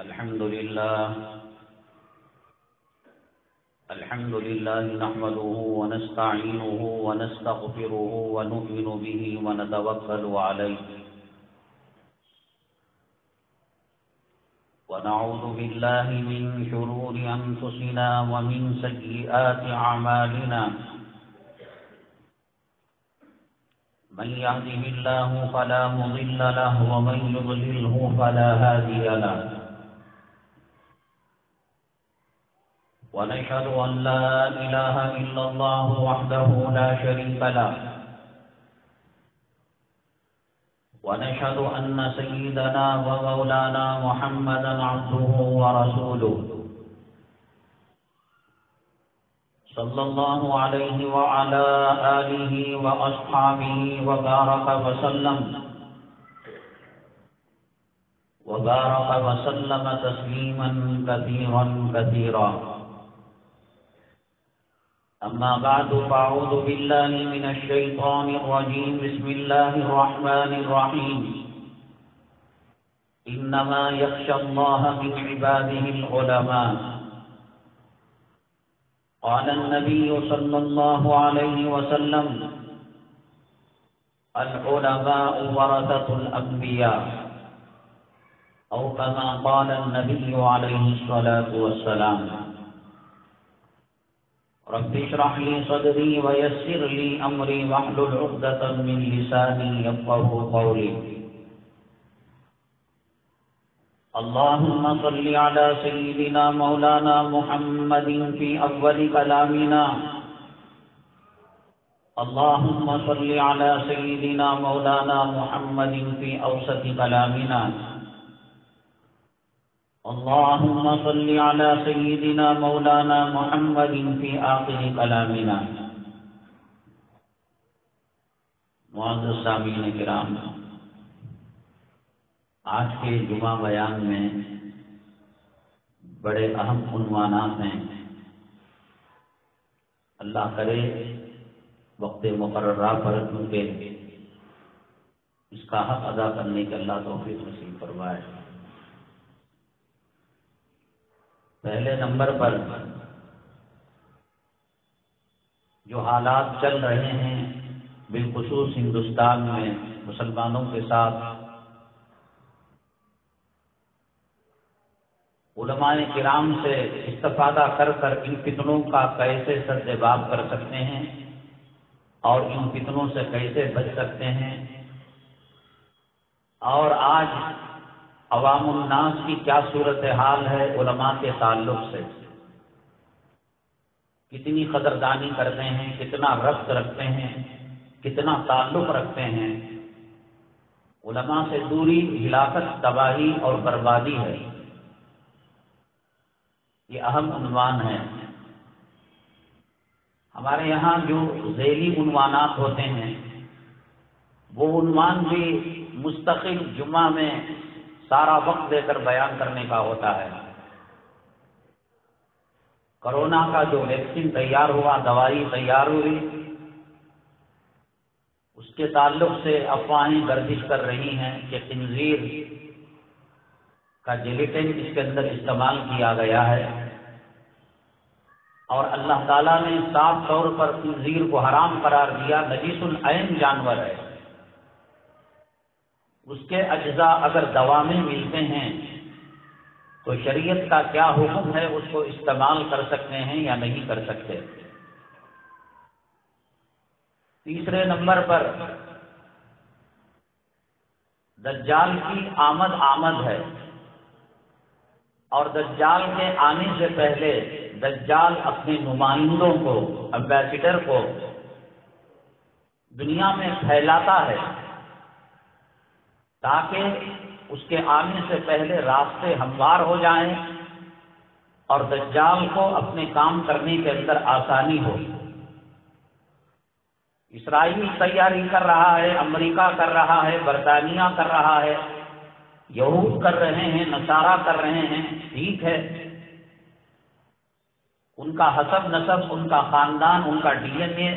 الحمد لله نحمده ونستعينه ونستغفره ونؤمن به ونتوكل عليه ونعوذ بالله من شرور أنفسنا ومن سيئات أعمالنا من يهده الله فلا مضل له ومن يضلله فلا هادي له ونشهد أن لا إله إلا الله وحده لا شريك له ونشهد أن سيدنا ومولانا محمدا عبده ورسوله صلى الله عليه وعلى آله وأصحابه وبارك وسلم تسليما كثيرا كثيرا. أما بعد فأعوذ بالله من الشيطان الرجيم. بسم الله الرحمن الرحيم. إنما يخشى الله من عباده العلماء. قال النبي صلى الله عليه وسلم العلماء ورثة الأنبياء أو كما قال النبي عليه الصلاة والسلام. رب اشرح لي صدري ويسر لي أمري واحلل عقدة من لساني يفقهوا قولي. اللهم صل على سيدنا مولانا محمد في أول كلامنا. اللهم صل على سيدنا مولانا محمد في أوسط كلامنا. اللهم صل على سيدنا مولانا محمد في آخر كلامنا. معزز سامعین کرام، آج کے جمعہ بیان میں بڑے اہم عنوانات ہیں. اللہ کرے وقت مقررہ پر کیونکہ اس کا حق ادا کرنے کے اللہ توفیق نصیب فرمائے. پہلے نمبر پر جو حالات چل رہے ہیں بالخصوص ہندوستان میں مسلمانوں کے ساتھ، علماء کرام سے استفادہ کر کر ان فتنوں کا کیسے سدباب کر سکتے ہیں اور ان فتنوں سے کیسے بچ سکتے ہیں، اور آج عوام الناس کی کیا صورتحال ہے علماء کے تعلق سے، کتنی قدردانی کرتے ہیں، کتنا ربط رکھتے ہیں، کتنا تعلق رکھتے ہیں. علماء سے دوری ہلاکت، تباہی اور بربادی ہے. یہ اہم عنوان ہے. ہمارے یہاں جو ذیلی عنوانات ہوتے ہیں وہ عنوان بھی مستقل جمعہ میں سارا وقت دے کر بیان کرنے کا ہوتا ہے. کرونا کا جو ویکسین تیار ہوا، دوائی تیار ہوئی، اس کے تعلق سے افواہیں گردش کر رہی ہیں کہ خنزیر کا جیلیٹن اس کے اندر استعمال کیا گیا ہے، اور اللہ تعالیٰ نے صاف طور پر خنزیر کو حرام قرار دیا. نجیس العین جانور ہے. اس کے اجزاء اگر دوا میں ملتے ہیں تو شریعت کا کیا حکم ہے، اس کو استعمال کر سکتے ہیں یا نہیں کر سکتے. تیسرے نمبر پر دجال کی آمد ہے، اور دجال کے آنے سے پہلے دجال اپنے نمائندوں کو، امبیسڈر کو دنیا میں پھیلاتا ہے تاکہ اس کے آنے سے پہلے راستے ہموار ہو جائیں اور دجال کو اپنے کام کرنے کے اندر آسانی ہو. اسرائیل تیاری کر رہا ہے، امریکہ کر رہا ہے، برطانیہ کر رہا ہے، یہود کر رہے ہیں، نصارہ کر رہے ہیں. ٹھیک ہے، ان کا حسب نسب، ان کا خاندان، ان کا ڈی این اے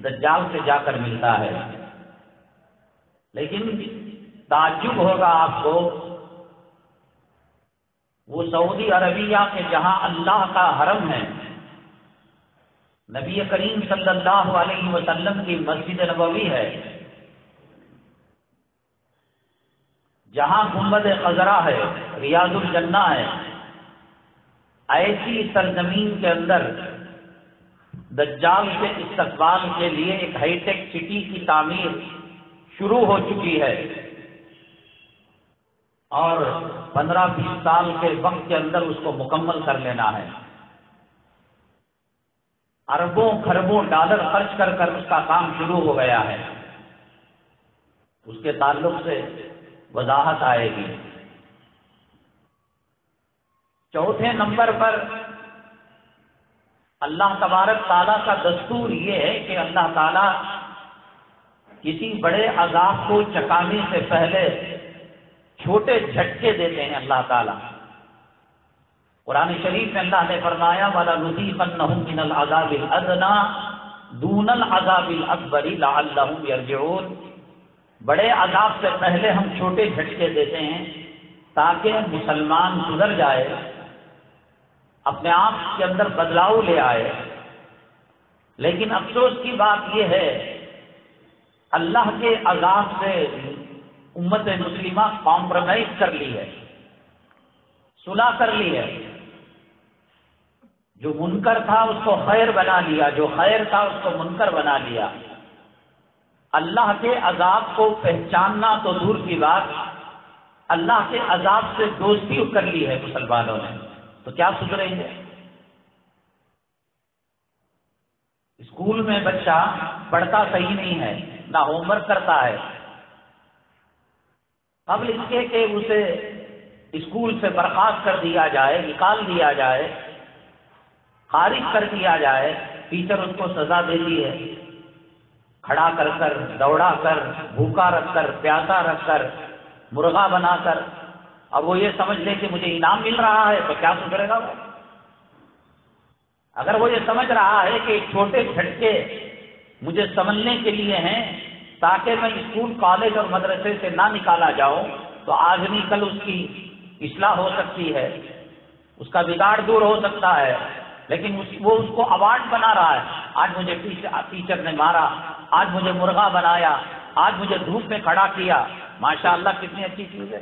دجال سے جا کر ملتا ہے. لیکن تعجب ہوگا آپ کو، وہ سعودی عربیہ کے جہاں اللہ کا حرم ہے، نبی کریم صلی اللہ علیہ وسلم کی مسجد نبوی ہے، جہاں گنبد خضرا ہے، ریاض الجنہ ہے، ایسی سرزمین کے اندر دجال کے استقبال کے لیے ایک ہائی ٹیک سٹی کی تعمیر شروع ہو چکی ہے، اور 15-20 سال کے وقت کے اندر اس کو مکمل کر لینا ہے۔ اربوں خربوں ڈالر خرچ کر کر اس کا کام شروع ہو گیا ہے۔ اس کے تعلق سے وضاحت آئے گی۔ چوتھے نمبر پر اللہ تبارک تعالیٰ کا دستور یہ ہے کہ اللہ تعالیٰ کسی بڑے عذاب کو چکانے سے پہلے چھوٹے جھٹکے دیتے ہیں اللہ تعالیٰ۔ قرآن شریف میں اللہ نے فرمایا وَلَنُذِيقَنَّهُم مِّنَ الْعَذَابِ الْأَدْنَىٰ دُونَ الْعَذَابِ الْأَكْبَرِ لَعَلَّهُمْ يَرْجِعُونَ۔ بڑے عذاب سے پہلے ہم چھوٹے جھٹکے دیتے ہیں تاکہ مسلمان گزر جائے، اپنے آپ کے اندر بدلاؤ لے آئے۔ لیکن افسوس کی بات یہ ہے اللہ کے عذاب سے امت مسلمہ کمپرومائز کر لی ہے، صلح کر لی ہے۔ جو منکر تھا اس کو خیر بنا لیا، جو خیر تھا اس کو منکر بنا لیا۔ اللہ کے عذاب کو پہچاننا تو دور کی بات، اللہ کے عذاب سے دوستی کر لی ہے مسلمانوں نے، تو کیا سدھریں گے؟ اسکول میں بچہ پڑھتا صحیح نہیں ہے، نہ ہوم ورک کرتا ہے، قبل اس کے کہ اسے اسکول سے برخاست کر دیا جائے، نکال دیا جائے، خارج کر دیا جائے، ٹیچر اس کو سزا دیتی ہے، کھڑا کر کر، دوڑا کر، بھوکا رکھ کر، پیاسا رکھ کر، مرغا بنا کر۔ اب وہ یہ سمجھ لے کہ مجھے انعام مل رہا ہے تو کیا سدھرے گا وہ؟ اگر وہ یہ سمجھ رہا ہے کہ چھوٹے جھٹکے مجھے سمجھنے کے لیے ہیں تاکہ میں اسکول کالج اور مدرسے سے نہ نکالا جاؤں، تو آج نہیں کل اس کی اصلاح ہو سکتی ہے، اس کا بگاڑ دور ہو سکتا ہے۔ لیکن وہ اس کو ایوارڈ بنا رہا ہے، آج مجھے ٹیچر نے مارا، آج مجھے مرغا بنایا، آج مجھے دھوپ میں کھڑا کیا۔ ماشاءاللہ کتنی اچھی چیز ہے۔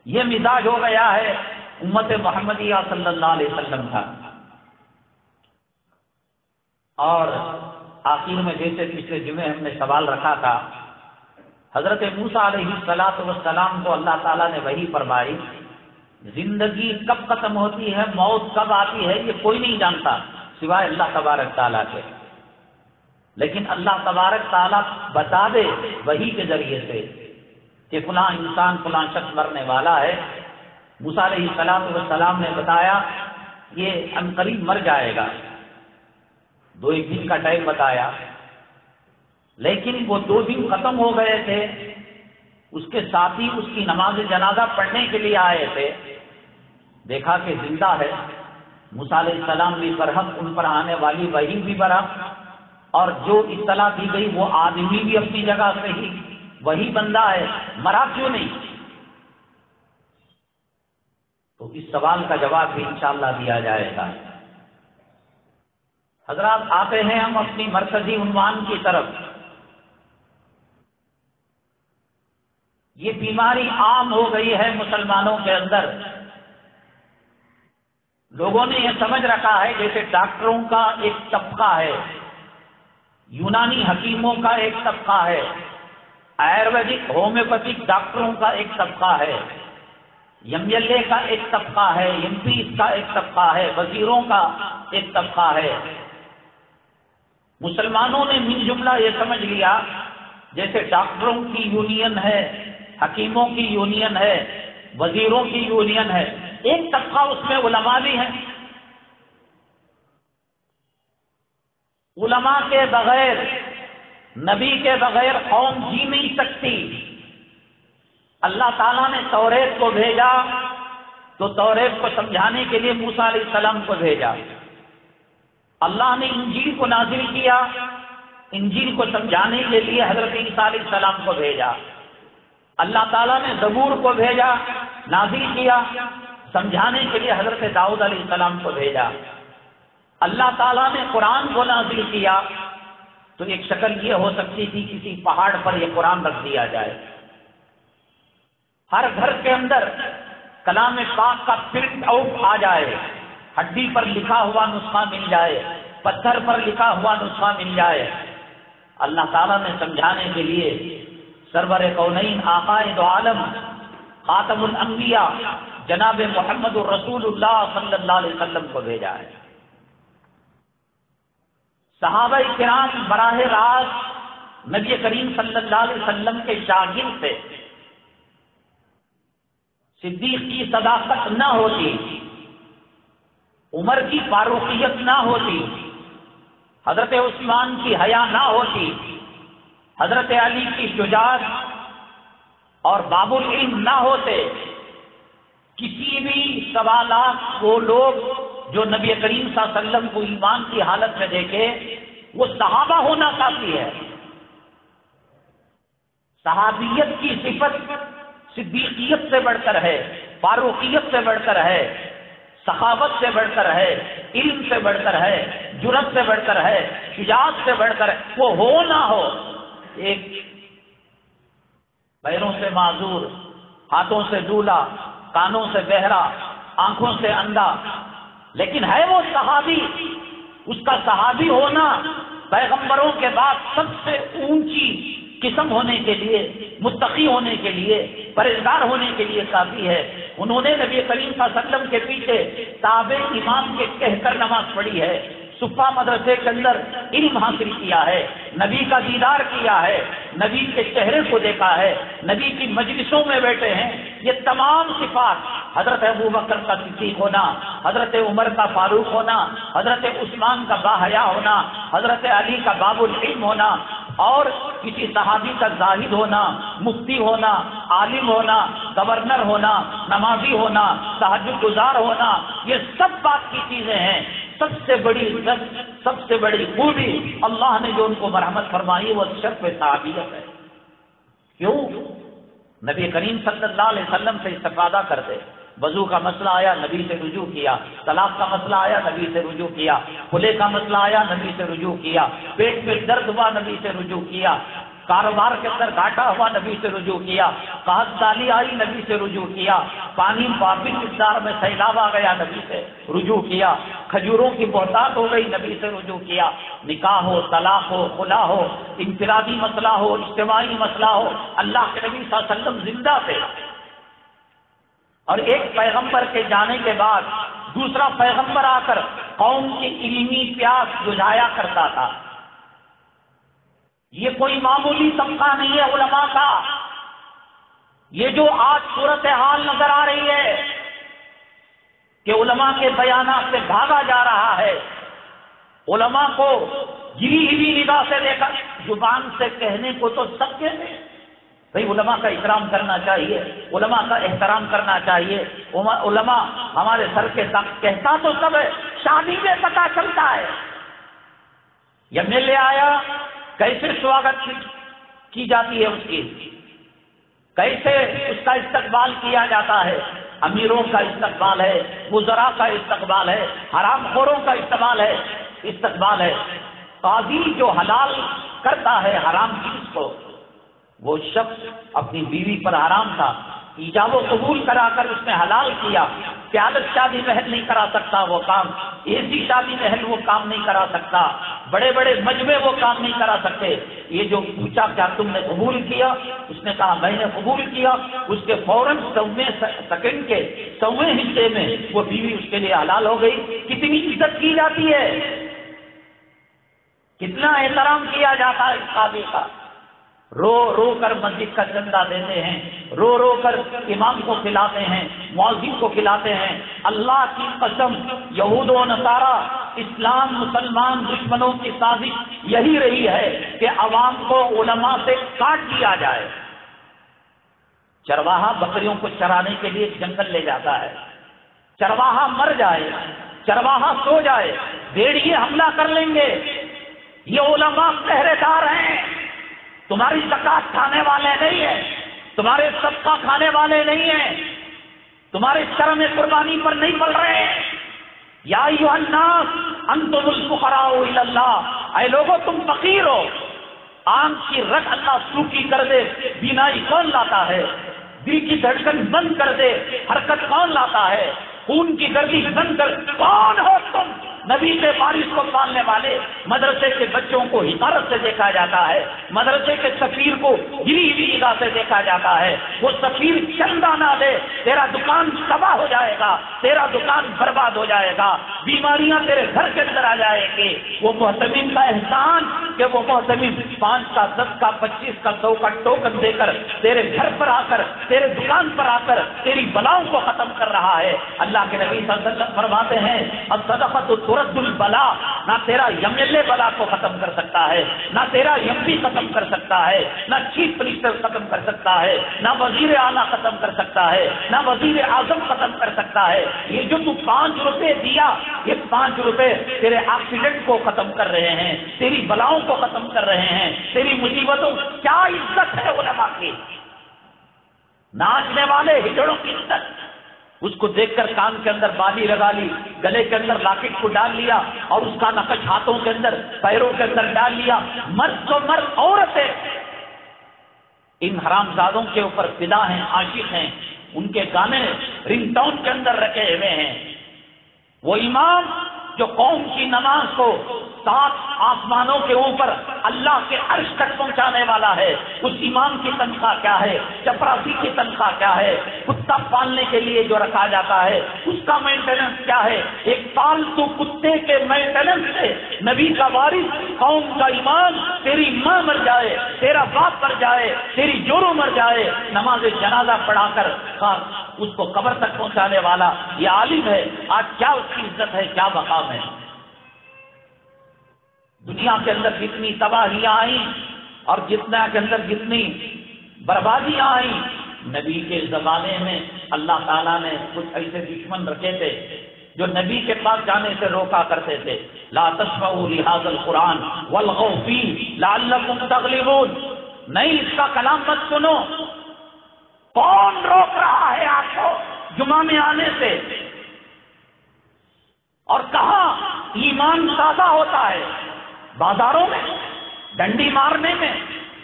یہ مزاج ہو گیا ہے امت محمدیہ صلی اللہ علیہ وسلم کا۔ اور آخر میں جیسے پچھلے جمعے ہم نے سوال رکھا تھا، حضرت موسیٰ علیہ السلام کو اللہ تعالیٰ نے وحی فرمائی، زندگی کب ختم ہوتی ہے، موت کب آتی ہے، یہ کوئی نہیں جانتا سوائے اللہ تبارک تعالیٰ کے۔ لیکن اللہ تبارک تعالیٰ بتا دے وحی کے ذریعے سے کہ فلاں انسان فلاں شخص مرنے والا ہے۔ موسیٰ علیہ السلام نے بتایا یہ عنقریب مر جائے گا، 2-1 دن کا ٹائم بتایا، لیکن وہ 2 دن ختم ہو گئے تھے، اس کے ساتھی اس کی نماز جنازہ پڑھنے کے لیے آئے تھے، دیکھا کہ زندہ ہے۔ موسیٰ علیہ السلام بھی برحق، ان پر آنے والی وحی بھی برحق، اور جو اطلاع دی گئی وہ آدمی بھی اپنی جگہ صحیح، وہی بندہ ہے، مرا کیوں نہیں؟ تو اس سوال کا جواب بھی انشاءاللہ دیا جائے گا۔ حضرات آتے ہیں ہم اپنی مرکزی عنوان کی طرف۔ یہ بیماری عام ہو گئی ہے مسلمانوں کے اندر۔ لوگوں نے یہ سمجھ رکھا ہے جیسے ڈاکٹروں کا ایک طبقہ ہے، یونانی حکیموں کا ایک طبقہ ہے، آیورویدک ہومیوپیتھک ڈاکٹروں کا ایک طبقہ ہے، MLA کا ایک طبقہ ہے، MPs کا ایک طبقہ ہے، وزیروں کا ایک طبقہ ہے۔ مسلمانوں نے من جملہ یہ سمجھ لیا جیسے ڈاکٹروں کی یونین ہے، حکیموں کی یونین ہے، وزیروں کی یونین ہے، ایک طبقہ اس میں علماء بھی ہیں۔ علماء کے بغیر، نبی کے بغیر قوم جی نہیں سکتی۔ اللہ تعالیٰ نے توریت کو بھیجا تو توریت کو سمجھانے کے لیے موسیٰ علیہ السلام کو بھیجا۔ اللہ نے انجیل کو نازل کیا، انجیل کو سمجھانے کے لیے حضرت عیسیٰ علیہ السلام کو بھیجا۔ اللہ تعالیٰ نے زبور کو بھیجا، نازل کیا، سمجھانے کے لیے حضرت داؤد علیہ السلام کو بھیجا. اللہ تعالیٰ نے قرآن کو نازل کیا تو ایک شکل یہ ہو سکتی تھی کسی پہاڑ پر یہ قرآن رکھ دیا جائے، ہر گھر کے اندر کلام پاک کا پرنٹ آؤٹ آ جائے، ہڈی پر لکھا ہوا نسخہ مل جائے، پتھر پر لکھا ہوا نسخہ مل جائے. اللہ تعالیٰ نے سمجھانے کے لیے سرور کونین آقائے دو عالم خاتم الانبیاء جناب محمد الرسول اللہ صلی اللہ علیہ وسلم کو بھیجا ہے. صحابہ کرام براہ راست نبی کریم صلی اللہ علیہ وسلم کے شاگرد تھے. صدیق کی صداقت نہ ہوتی، عمر کی فاروقیت نہ ہوتی، حضرت عثمان کی حیا نہ ہوتی، حضرت علی کی شجاعت اور باب العلم نہ ہوتے، کسی بھی سوالات وہ لوگ جو نبی کریم صلی اللہ علیہ وسلم کو ایمان کی حالت میں دیکھے، وہ صحابہ ہونا کافی ہے. صحابیت کی صفت صدیقیت سے بڑھ کر ہے، فاروقیت سے بڑھ کر ہے، سخاوت سے بڑھ کر ہے، علم سے بڑھ کر ہے، جرأت سے بڑھ کر ہے، شجاعت سے بڑھ کر ہے. وہ ہو نہ ہو، ایک پیروں سے معذور، ہاتھوں سے ڈولا، کانوں سے بہرا، آنکھوں سے اندھا، لیکن ہے وہ صحابی. اس کا صحابی ہونا پیغمبروں کے بعد سب سے اونچی قسم ہونے کے لیے، متقی ہونے کے لیے، پرہیزگار ہونے کے لیے کافی ہے. انہوں نے نبی کریم صلی اللہ علیہ وسلم کے پیچھے تابع امام کے کہہ کر نماز پڑھی ہے، صفا مدرسے کے اندر علم حاصل کیا ہے، نبی کا دیدار کیا ہے، نبی کے چہرے کو دیکھا ہے، نبی کی مجلسوں میں بیٹھے ہیں. یہ تمام صفات حضرت ابو بکر کا صدیق ہونا، حضرت عمر کا فاروق ہونا، حضرت عثمان کا باحیا ہونا، حضرت علی کا باب العلم ہونا، اور کسی صحابی کا زاہد ہونا، مفتی ہونا، عالم ہونا، گورنر ہونا، نمازی ہونا، تہجد گزار ہونا، یہ سب بات کی چیزیں ہیں. سب سے بڑی عزت، سب سے بڑی خوبی اللہ نے جو ان کو مرحمت فرمائی وہ شرف صحابیت ہے. کیوں؟ نبی کریم صلی اللہ علیہ وسلم سے استفادہ کرتے. وضو کا مسئلہ آیا، نبی سے رجوع کیا. طلاق کا مسئلہ آیا، نبی سے رجوع کیا. کھلے کا مسئلہ آیا، نبی سے رجوع کیا. پیٹ میں درد ہوا، نبی سے رجوع کیا. کاروبار کے اندر گھاٹا ہوا، نبی سے رجوع کیا. قحط سالی آئی، نبی سے رجوع کیا. پانی وافر مقدار میں سیلاب آ گیا، نبی سے رجوع کیا. کھجوروں کی بہتات ہو گئی، نبی سے رجوع کیا. نکاح ہو، طلاق ہو، خلا ہو، انفرادی مسئلہ ہو، اجتماعی مسئلہ ہو، اللہ کے نبی صلی اللہ علیہ وسلم زندہ تھے. اور ایک پیغمبر کے جانے کے بعد دوسرا پیغمبر آ کر قوم کی علمی پیاس بجھایا کرتا تھا. یہ کوئی معمولی طبقہ نہیں ہے علماء کا. یہ جو آج صورتحال نظر آ رہی ہے کہ علماء کے بیانات سے بھاگا جا رہا ہے، علماء کو گری ہوئی نگاہ سے دیکھا، زبان سے کہنے کو تو سب کہتے ہیں بھئی علماء کا اکرام کرنا چاہیے، علماء کا احترام کرنا چاہیے، علماء ہمارے سر کے ساتھ، کہتا تو سب ہے، شادی میں پتہ چلتا ہے. یہ ملے آیا، کیسے سواگت کی جاتی ہے اس کی، کیسے اس کا استقبال کیا جاتا ہے. امیروں کا استقبال ہے، وزراء کا استقبال ہے، حرام خوروں کا استقبال ہے. قاضی جو حلال کرتا ہے حرام چیز کو، وہ شخص اپنی بیوی پر حرام تھا، ایجاب و قبول کرا کر اس نے حلال کیا. پیالت شادی محل نہیں کرا سکتا وہ کام، ایسی شادی محل وہ کام نہیں کرا سکتا، بڑے بڑے مجمع وہ کام نہیں کرا سکتے. یہ جو پوچھا کیا تم نے قبول کیا، اس نے کہا میں نے قبول کیا. اس کے فوراً 100 سیکنڈ کے 100 حصے میں وہ بیوی اس کے لیے حلال ہو گئی. کتنی عزت کی جاتی ہے، کتنا احترام کیا جاتا ہے اس قاضی کا. رو رو کر مسجد کا چندہ دیتے ہیں، رو رو کر امام کو کھلاتے ہیں، مؤذن کو کھلاتے ہیں. اللہ کی قسم، یہود و نصارا، اسلام مسلمان دشمنوں کی سازش یہی رہی ہے کہ عوام کو علماء سے کاٹ دیا جائے. چرواہا بکریوں کو چرانے کے لیے جنگل لے جاتا ہے، چرواہا مر جائے، چرواہا سو جائے، بھیڑیے حملہ کر لیں گے. یہ علماء پہرے دار ہیں، تمہاری زکات کھانے والے نہیں ہیں، تمہارے صدقہ کھانے والے نہیں ہیں. تمہارے شرم قربانی پر نہیں پڑ رہے ہیں. یا ایھا الناس انتم الفقراء الی اللہ، اے لوگوں تم فقیر ہو. آنکھ کی رگ اللہ سوکھی کر دے، بینائی کون لاتا ہے؟ دل کی دھڑکن بند کر دے، حرکت کون لاتا ہے؟ خون کی گردش بند کر، کون ہو تم؟ نبی کے بارش کو پالنے والے. مدرسے کے بچوں کو حقارت سے دیکھا جاتا ہے، مدرسے کے سفیر کو گری ہوئی نگاہ سے دیکھا جاتا ہے. وہ سفیر چندہ نہ دے، تیرا دکان تباہ ہو جائے گا، تیرا دکان برباد ہو جائے گا، بیماریاں تیرے گھر کے اندر آ جائیں گی. وہ محتمین کا احسان کہ وہ محتمین 5 کا 10 کا 25 کا 100 کا ٹوکن دے کر تیرے گھر پر آ کر، تیرے دکان پر آ کر تیری بلاؤں کو ختم کر رہا ہے. اللہ کے نبی صلی اللہ علیہ وسلم فرماتے ہیں الصدقۃ ترد البلا، نہ تیرا MLA بلا کو ختم کر سکتا ہے، نہ تیرا MP ختم کر سکتا ہے، نہ چیف منسٹر ختم کر سکتا ہے، نہ وزیر اعلیٰ ختم کر سکتا ہے، نہ وزیر اعظم ختم کر سکتا ہے. یہ جو تو 5 روپے دیا، یہ 5 روپے تیرے ایکسیڈنٹ کو ختم کر رہے ہیں، تیری بلاؤں کو ختم کر رہے ہیں، تیری مصیبتوں. کیا عزت ہے علماء کی؟ ناچنے والے ہجڑوں کی عزت. اس کو دیکھ کر کان کے اندر بالی لگا لی، گلے کے اندر لاکٹ کو ڈال لیا اور اس کا نقش ہاتھوں کے اندر پیروں کے اندر ڈال لیا. مرد تو مرد، عورتیں ان حرام زادوں کے اوپر فدا ہیں، عاشق ہیں. ان کے گانے رنگ ٹون کے اندر رکھے ہوئے ہیں. وہ امام جو قوم کی نماز کو 7 آسمانوں کے اوپر اللہ کے عرش تک پہنچانے والا ہے، اس امام کی تنخواہ کیا ہے؟ چپراسی کی تنخواہ کیا ہے؟ کتا پالنے کے لیے جو رکھا جاتا ہے اس کا مینٹیننس کیا ہے؟ ایک پالتو کتے کے مینٹیننس سے نبی کا وارث، قوم کا امام، تیری ماں مر جائے، تیرا باپ مر جائے، تیری جورو مر جائے، نماز جنازہ پڑھا کر اس کو قبر تک پہنچانے والا یہ عالم ہے. آج کیا اس کی عزت ہے، کیا مقام ہے؟ دنیا کے اندر جتنی تباہیاں آئیں اور جتنا کے اندر جتنی بربادیاں آئیں، نبی کے زمانے میں اللہ تعالیٰ نے کچھ ایسے دشمن رکھے تھے جو نبی کے پاس جانے سے روکا کرتے تھے. لا تسمعوا لهذا القرآن والغوا فيه لعلكم تغلبون. نہیں، اس کا کلام مت سنو. کون روک رہا ہے آپ کو جمعہ میں آنے سے؟ اور کہاں ایمان تازہ ہوتا ہے؟ بازاروں میں، ڈنڈی مارنے میں،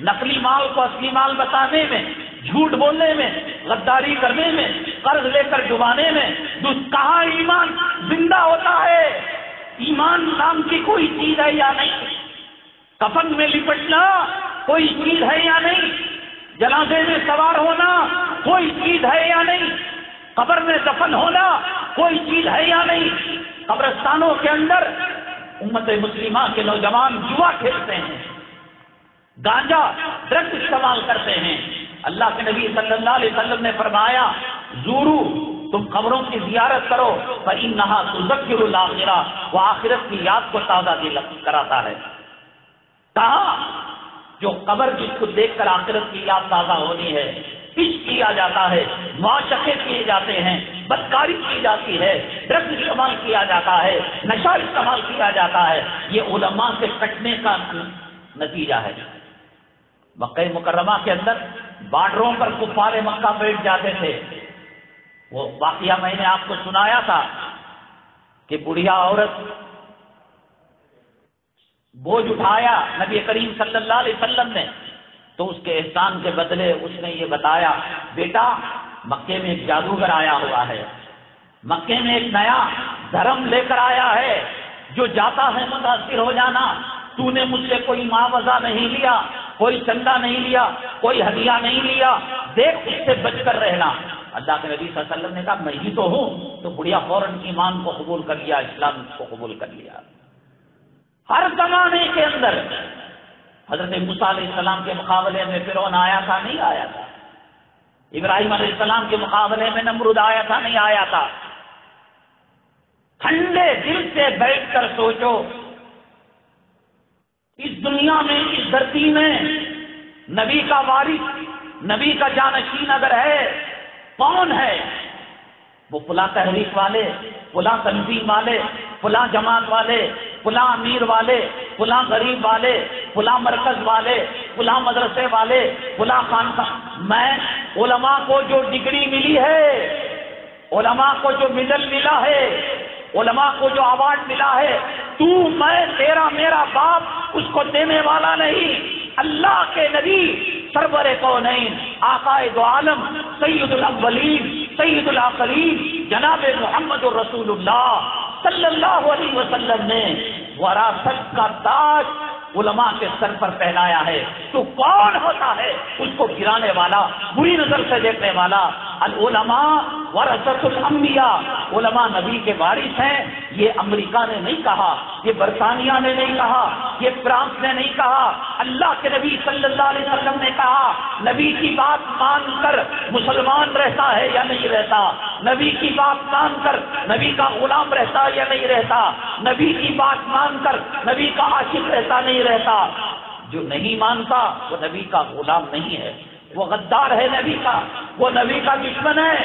نقلی مال کو اصلی مال بتانے میں، جھوٹ بولنے میں، غداری کرنے میں، قرض لے کر ڈبانے میں. کہاں ایمان زندہ ہوتا ہے؟ ایمان نام کی کوئی چیز ہے یا نہیں؟ کفن میں لپٹنا کوئی چیز ہے یا نہیں؟ جنازے میں سوار ہونا کوئی چیز ہے یا نہیں؟ قبر میں دفن ہونا کوئی چیز ہے یا نہیں؟ قبرستانوں کے اندر امت مسلمہ کے نوجوان جوا کھیلتے ہیں، گانجا ڈرگ استعمال کرتے ہیں. اللہ کے نبی صلی اللہ علیہ وسلم نے فرمایا زورو، تم قبروں کی زیارت کرو، فإنها تذکر الآخرہ، وہ آخرت کی یاد کو تازہ کراتا ہے. کہاں جو قبر جس کو دیکھ کر آخرت کی یاد تازہ ہونی ہے، عشق کیا جاتا ہے، معاشقے کیے جاتے ہیں، بدکاری کی جاتی ہے، ڈرگ استعمال کیا جاتا ہے، نشہ استعمال کیا جاتا ہے. یہ علماء سے کٹنے کا نتیجہ ہے. مکہ مکرمہ کے اندر بارڈروں پر کفار مکہ بیٹھ جاتے تھے. وہ واقعہ میں نے آپ کو سنایا تھا کہ بڑھیا عورت بوجھ اٹھایا نبی کریم صلی اللہ علیہ وسلم نے، تو اس کے احسان کے بدلے اس نے یہ بتایا، بیٹا مکے میں ایک جادوگر آیا ہوا ہے، مکے میں ایک نیا دھرم لے کر آیا ہے جو جاتا ہے متاثر ہو جانا. تو نے مجھ سے کوئی معاوضہ نہیں لیا، کوئی چندہ نہیں لیا، کوئی ہدیہ نہیں لیا، دیکھ اس سے بچ کر رہنا. اللہ کے نبی صلی اللہ علیہ وسلم نے کہا میں ہی تو ہوں. تو بڑھیا فوراً ایمان کو قبول کر لیا، اسلام کو قبول کر لیا. ہر زمانے کے اندر حضرت موسیٰ علیہ السلام کے مقابلے میں فرعون آیا تھا، نہیں آیا تھا؟ ابراہیم علیہ السلام کے مقابلے میں نمرود آیا تھا، نہیں آیا تھا؟ ٹھنڈے دل سے بیٹھ کر سوچو، اس دنیا میں، اس دھرتی میں نبی کا وارث، نبی کا جانشین اگر ہے، کون ہے؟ وہ فلاں تحریک والے، فلاں تنظیم والے، فلاں جماعت والے، فلاں امیر والے، فلاں غریب والے، فلاں مرکز والے، فلاں مدرسے والے، فلاں خانقاہ. میں علماء کو جو ڈگری ملی ہے علماء کو جو میڈل ملا ہے، علماء کو جو ایوارڈ ملا ہے، تو میں تیرا میرا باپ اس کو دینے والا نہیں، اللہ کے نبی سرور کونین آقائے دو عالم سید الاولین سید الآخرین جناب محمد رسول اللہ صلی اللہ علیہ وسلم نے وراثت کا تاج علماء کے سر پر پہنایا ہے. تو کون ہوتا ہے اس کو گرانے والا، بری نظر سے دیکھنے والا؟ العلماء ورثۃ الانبیاء، علماء نبی کے وارث ہیں. یہ امریکہ نے نہیں کہا، یہ برطانیہ نے نہیں کہا، یہ فرانس نے نہیں کہا، اللہ کے نبی صلی اللہ علیہ وسلم نے کہا. نبی کی بات مان کر مسلمان رہتا ہے یا نہیں رہتا؟ نبی کی بات مان کر نبی کا غلام رہتا یا نہیں رہتا؟ نبی کی بات مان کر نبی کا عاشق رہتا نہیں رہتا؟ جو نہیں مانتا وہ نبی کا غلام نہیں ہے، وہ غدار ہے نبی کا، وہ نبی کا دشمن ہے.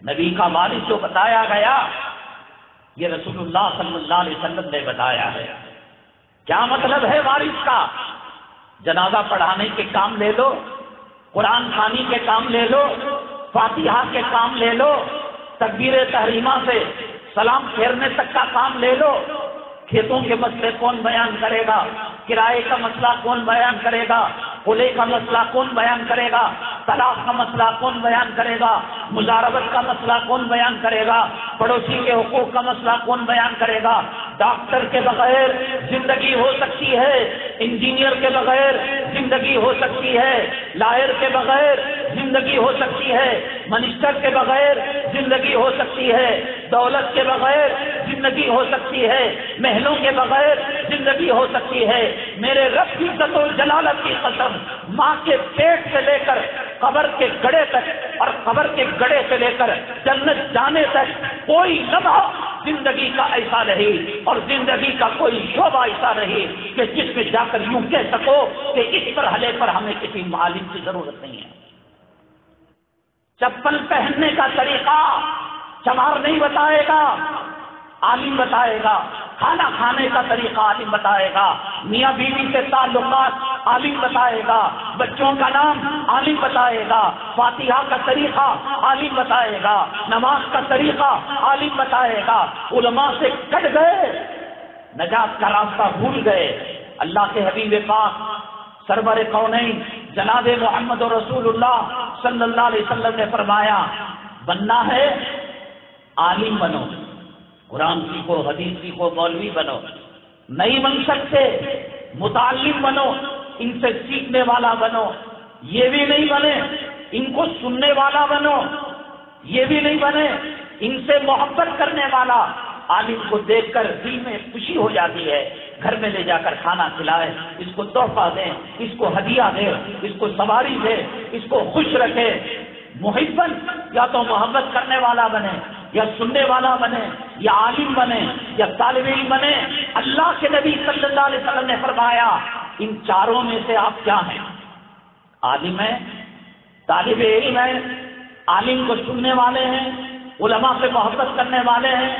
نبی کا وارث جو بتایا گیا یہ رسول اللہ صلی اللہ علیہ وسلم نے بتایا ہے. کیا مطلب ہے وارث کا؟ جنازہ پڑھانے کے کام لے لو، قرآن خوانی کے کام لے لو، فاتحہ کے کام لے لو، تکبیر تحریمہ سے سلام پھیرنے تک کا کام لے لو. کھیتوں کے مسئلے کون بیان کرے گا؟ کرائے کا مسئلہ کون بیان کرے گا؟ خلے کا مسئلہ کون بیان کرے گا؟ طلاق کا مسئلہ کون بیان کرے گا؟ مزاربت کا مسئلہ کون بیان کرے گا؟ پڑوسی کے حقوق کا مسئلہ کون بیان کرے گا؟ ڈاکٹر کے بغیر زندگی ہو سکتی ہے، انجینئر کے بغیر زندگی ہو سکتی ہے، لائر کے بغیر زندگی ہو سکتی ہے، منسٹر کے بغیر زندگی ہو سکتی ہے، دولت کے بغیر زندگی ہو سکتی ہے، محلوں کے بغیر زندگی ہو سکتی ہے. میرے رب کی عزت و جلالت کی قسم، ماں کے پیٹ سے لے کر قبر کے گڑھے تک اور قبر کے گڑھے سے لے کر جنت جانے تک کوئی لمحہ زندگی کا ایسا نہیں اور زندگی کا کوئی شعبہ ایسا نہیں کہ جس میں جا کر یوں کہہ سکو کہ اس مرحلے پر ہمیں کسی معلم کی ضرورت نہیں ہے. چپل پہننے کا طریقہ چمار نہیں بتائے گا، عالم بتائے گا. کھانا کھانے کا طریقہ عالم بتائے گا. میاں بیوی سے تعلقات عالم بتائے گا. بچوں کا نام عالم بتائے گا. فاتحہ کا طریقہ عالم بتائے گا. نماز کا طریقہ عالم بتائے گا. علماء سے کٹ گئے، نجات کا راستہ بھول گئے. اللہ کے حبیب پاک سرور کونین جناب محمد رسول اللہ صلی اللہ علیہ وسلم نے فرمایا، بننا ہے عالم بنو، قرآن سیکھو، حدیث سیکھو، مولوی بنو. نہیں بن سکتے متعلم بنو، ان سے سیکھنے والا بنو. یہ بھی نہیں بنے ان کو سننے والا بنو، یہ بھی نہیں بنے ان سے محبت کرنے والا. عالم کو دیکھ کر دل میں خوشی ہو جاتی ہے، گھر میں لے جا کر کھانا کھلائے، اس کو تحفہ دیں، اس کو ہدیہ دے، اس کو سواری دے، اس کو خوش رکھے. محبن یا تو محبت کرنے والا بنے، یا سننے والا بنے، یا عالم بنے، یا طالب علم بنے. اللہ کے نبی صلی اللہ علیہ وسلم نے فرمایا ان چاروں میں سے آپ کیا ہیں؟ عالم ہیں، طالب علم ہیں، عالم کو سننے والے ہیں، علماء سے محبت کرنے والے ہیں.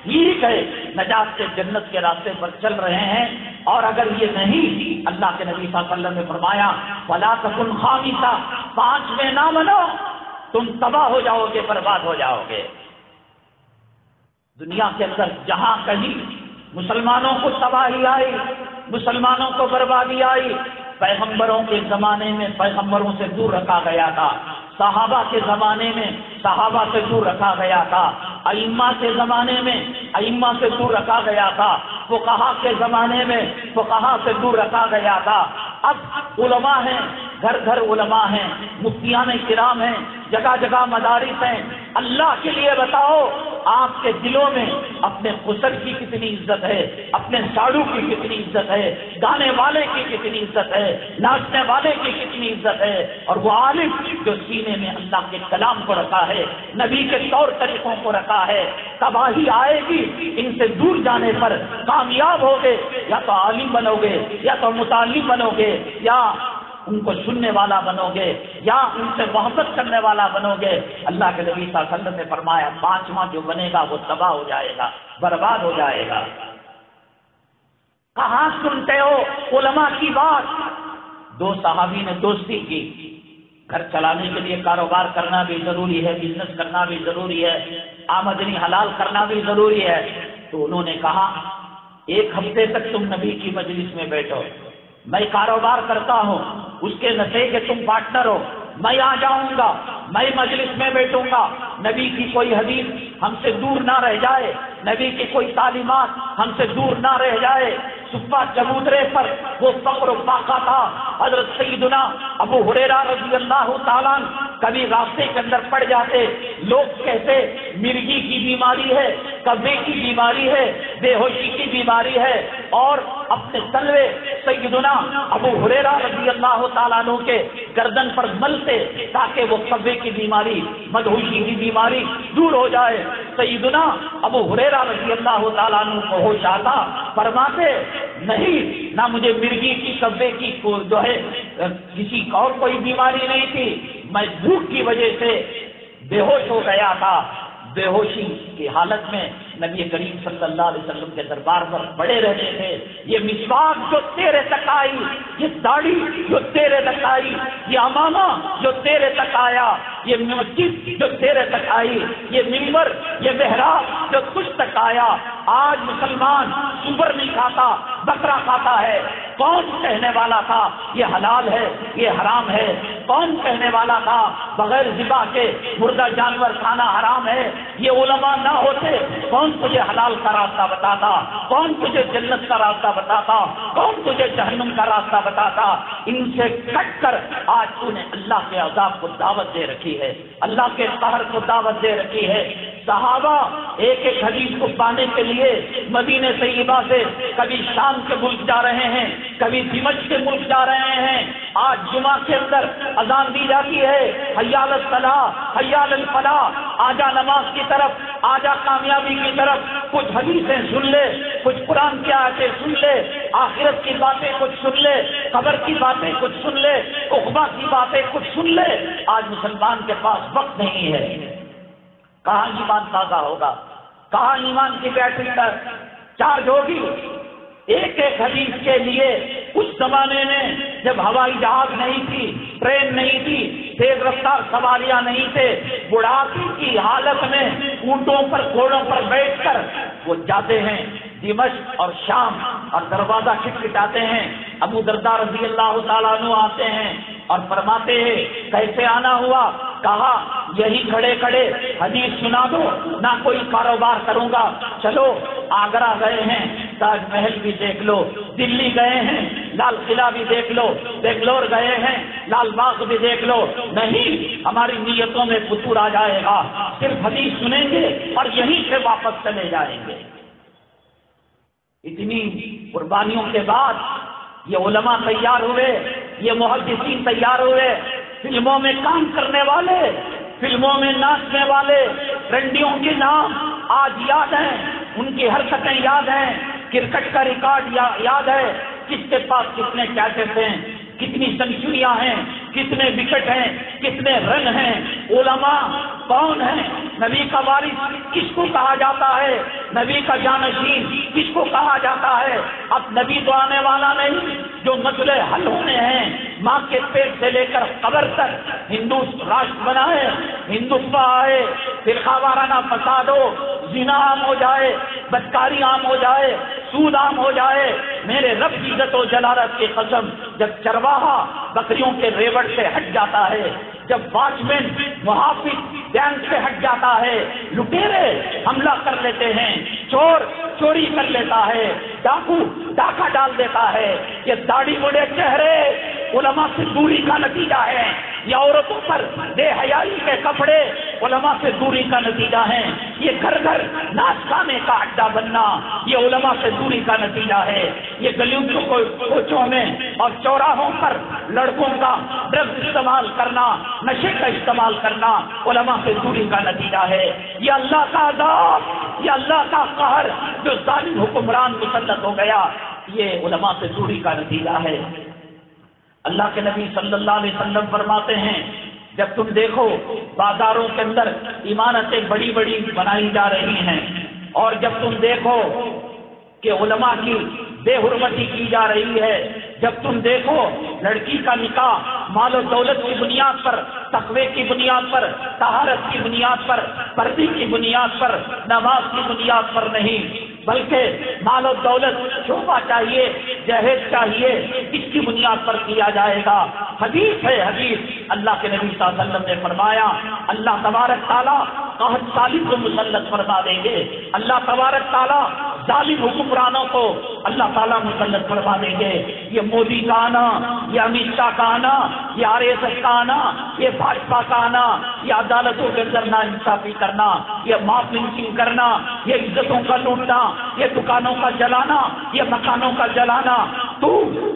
ٹھیک ہے، نجات سے جنت کے راستے پر چل رہے ہیں. اور اگر یہ نہیں، اللہ کے نبی صلی اللہ علیہ وسلم نے فرمایا فلا تکن خامسا، 5 میں نہ بنو، تم تباہ ہو جاؤ گے، برباد ہو جاؤ گے. دنیا کے اندر جہاں کہیں مسلمانوں کو تباہی آئی، مسلمانوں کو بربادی آئی، پیغمبروں کے زمانے میں پیغمبروں سے دور رکھا گیا تھا، صحابہ کے زمانے میں صحابہ سے دور رکھا گیا تھا، ائمہ کے زمانے میں ائمہ سے دور رکھا گیا تھا، فقہا کے زمانے میں فقہا سے دور رکھا گیا تھا. اب علماء ہیں، گھر گھر علماء ہیں، مفتیان کرام ہیں، جگہ جگہ مدارس ہیں. اللہ کے لیے بتاؤ آپ کے دلوں میں اپنے خسر کی کتنی عزت ہے، اپنے ساڑو کی کتنی عزت ہے، گانے والے کی کتنی عزت ہے، ناچنے والے کی کتنی عزت ہے. اور وہ عالم جو سینے میں اللہ کے کلام کو رکھا ہے، نبی کے طور طریقوں کو رکھا ہے. تباہی آئے گی ان سے دور جانے پر. کامیاب ہوگے یا تو عالم بنو گے، یا تو متعلم بنو گے، یا ان کو سننے والا بنو گے، یا ان سے محبت کرنے والا بنو گے. اللہ کے نبی صلی اللہ علیہ وسلم نے فرمایا 5واں جو بنے گا وہ تباہ ہو جائے گا، برباد ہو جائے گا. کہاں سنتے ہو علماء کی بات؟ 2 صحابی نے دوستی کی، گھر چلانے کے لیے کاروبار کرنا بھی ضروری ہے، بزنس کرنا بھی ضروری ہے، آمدنی حلال کرنا بھی ضروری ہے۔ تو انہوں نے کہا 1 ہفتے تک تم نبی کی مجلس میں بیٹھو، میں کاروبار کرتا ہوں، اس کے نتیجے کے تم پارٹنر ہو، میں آ جاؤں گا، میں مجلس میں بیٹھوں گا، نبی کی کوئی حدیث ہم سے دور نہ رہ جائے، نبی کی کوئی تعلیمات ہم سے دور نہ رہ جائے۔ صبح چبوترے پر وہ فقر و فاقہ تھا، حضرت سیدنا ابو ہریرہ رضی اللہ تعالیٰ کبھی راستے کے اندر پڑ جاتے، لوگ کہتے مرگی کی بیماری ہے، کبے کی بیماری ہے، بے ہوشی کی بیماری ہے، اور اپنے تلوے سیدنا ابو ہریرہ رضی اللہ تعالیٰ عنہ کے گردن پر ملتے تاکہ وہ کبے کی بیماری، مدہوشی کی بیماری دور ہو جائے۔ سیدنا ابو ہریرہ رضی اللہ تعالیٰ عنہ کو ہوش آتا، فرماتے نہیں، نہ مجھے مرگی کی، کبے کی جو ہے کسی اور کوئی بیماری نہیں تھی، میں بھوک کی وجہ سے بے ہوش ہو گیا تھا۔ بے ہوشی کی حالت میں نبی کریم صلی اللہ علیہ وسلم کے دربار پر پڑے رہتے تھے۔ یہ مسواک جو تیرے تک آئی، یہ داڑھی جو تیرے تک آئی، یہ امامہ جو تیرے تک آیا، یہ مسجد جو تیرے تک آئی، یہ منبر، یہ محراب جو تجھ تک آیا۔ آج مسلمان سور نہیں کھاتا، بکرا کھاتا ہے۔ کون کہنے والا تھا یہ حلال ہے، یہ حرام ہے؟ کون کہنے والا تھا بغیر ذبح کے مردہ جانور کھانا حرام ہے؟ یہ علماء نہ ہوتے کون تجھے حلال کا راستہ بتاتا؟ کون تجھے جنت کا راستہ بتاتا؟ کون تجھے جہنم کا راستہ بتاتا؟ ان سے کٹ کر آج تو نے اللہ کے عذاب کو دعوت دے رکھی ہے، اللہ کے قہر کو دعوت دے رکھی ہے۔ صحابہ ایک ایک حدیث کو پانے کے لیے مدینہ طیبہ سے کبھی شام کے ملک جا رہے ہیں، کبھی دمشق کے ملک جا رہے ہیں۔ آج جمعہ کے اندر اذان دی جاتی ہے، حی علی الصلاۃ، حی علی الفلاح، آجا نماز کی طرف، آجا کامیابی کی طرف۔ کچھ حدیثیں سن لے، کچھ قرآن کی آیتیں سن لے، آخرت کی باتیں کچھ سن لے، قبر کی باتیں کچھ سن لے، عقبہ کی باتیں کچھ سن لے۔ آج مسلمان کے پاس وقت نہیں ہے، کہاں ایمان تازہ ہوگا، کہاں ایمان کی بیٹری پر چارج ہوگی؟ ایک ایک حدیث کے لیے اس زمانے میں جب ہوائی جہاز نہیں تھی، ٹرین نہیں تھی، تیز رفتار سواریاں نہیں تھے، بڑھاپے کی حالت میں اونٹوں پر، گھوڑوں پر بیٹھ کر وہ جاتے ہیں دمشق اور شام، اور دروازہ کھٹکھٹاتے ہیں۔ ابو درداء رضی اللہ تعالیٰ عنہ آتے ہیں اور فرماتے ہیں کیسے آنا ہوا؟ کہا یہی کھڑے کھڑے حدیث سنا دو، نہ کوئی کاروبار کروں گا۔ چلو آگرہ گئے ہیں، تاج محل بھی دیکھ لو، دلی گئے ہیں، لال قلعہ بھی دیکھ لو، بنگلور گئے ہیں، لال باغ بھی دیکھ لو۔ نہیں، ہماری نیتوں میں فتور آ جائے گا، صرف حدیث سنیں گے اور یہیں سے واپس چلے جائیں گے۔ اتنی قربانیوں کے بعد یہ علماء تیار ہوئے، یہ محدثین تیار ہوئے، فلموں میں کام کرنے والے، فلموں میں ناچنے والے، رنڈیوں کے نام آج یاد ہیں، ان کی حرکتیں یاد ہیں، کرکٹ کا ریکارڈ یاد ہے، کس کے پاس کتنے کیچز ہیں، کتنی سنچریاں ہیں، کتنے وکٹ ہیں، کتنے رن ہیں۔ علماء کون ہیں؟ نبی کا وارث کس کو کہا جاتا ہے؟ نبی کا جانشین کس کو کہا جاتا ہے؟ اب نبی تو آنے والا نہیں، جو مسئلے حل ہونے ہیں، ماں کے پیٹ سے لے کر قبر تک ہندو راشٹر بنا ہے، ہندوتو آئے، فرقہ وارانہ فساد ہو، زنا عام ہو جائے، بدکاری عام ہو جائے، سود عام ہو جائے۔ میرے رب کی عزت و جلالت کی قسم، جب چرواہا بکریوں کے ریوڑ سے ہٹ جاتا ہے، جب واچ مین محافظ بینک سے ہٹ جاتا ہے، لٹیرے حملہ کر لیتے ہیں، چور چوری کر لیتا ہے، ڈاکو ڈاکہ ڈال دیتا ہے، یہ داڑھی بوڑھے چہرے علماء سے دوری کا نتیجہ ہے۔ یہ عورتوں پر بے حیائی کے کپڑے علماء سے دوری کا نتیجہ ہے۔ یہ گھر گھر ناچ گانے کا اڈا بننا یہ علماء سے دوری کا نتیجہ ہے۔ یہ گلیوں کوچوں میں اور چوراہوں پر لڑکوں کا ڈرگس استعمال کرنا، نشے کا استعمال کرنا علماء سے دوری کا نتیجہ ہے۔ یہ اللہ کا عذاب، یہ اللہ کا قہر جو ظالم حکمران مسلط ہو گیا، یہ علماء سے دوری کا نتیجہ ہے۔ اللہ کے نبی صلی اللہ علیہ وسلم فرماتے ہیں جب تم دیکھو بازاروں کے اندر عمارتیں بڑی بڑی بنائی جا رہی ہیں، اور جب تم دیکھو کہ علماء کی بے حرمتی کی جا رہی ہے، جب تم دیکھو لڑکی کا نکاح مال و دولت کی بنیاد پر، تقوی کی بنیاد پر، طہارت کی بنیاد پر، پردے کی بنیاد پر، نماز کی بنیاد پر نہیں، بلکہ مال و دولت، شعبہ چاہیے، جہیز چاہیے، اس کی بنیاد پر کیا جائے گا۔ حدیث ہے، حدیث اللہ کے نبی صلی اللہ علیہ وسلم نے فرمایا اللہ تبارک تعالیٰ قحط سالی کو مسلط فرما دیں گے، اللہ تبارک تعالیٰ ظالم حکمرانوں کو اللہ تعالیٰ مسلط فرما دیں گے۔ یہ مودی کا آنا، یہ امت شاہ کا آنا، یہ RSS کا آنا، یہ بھاجپا کا آنا، یہ عدالتوں کے اندر ناانصافی کرنا، یہ ماپ لنچنگ کرنا، یہ عزتوں کا لوٹنا، یہ دکانوں کا جلانا، یہ مکانوں کا جلانا، تو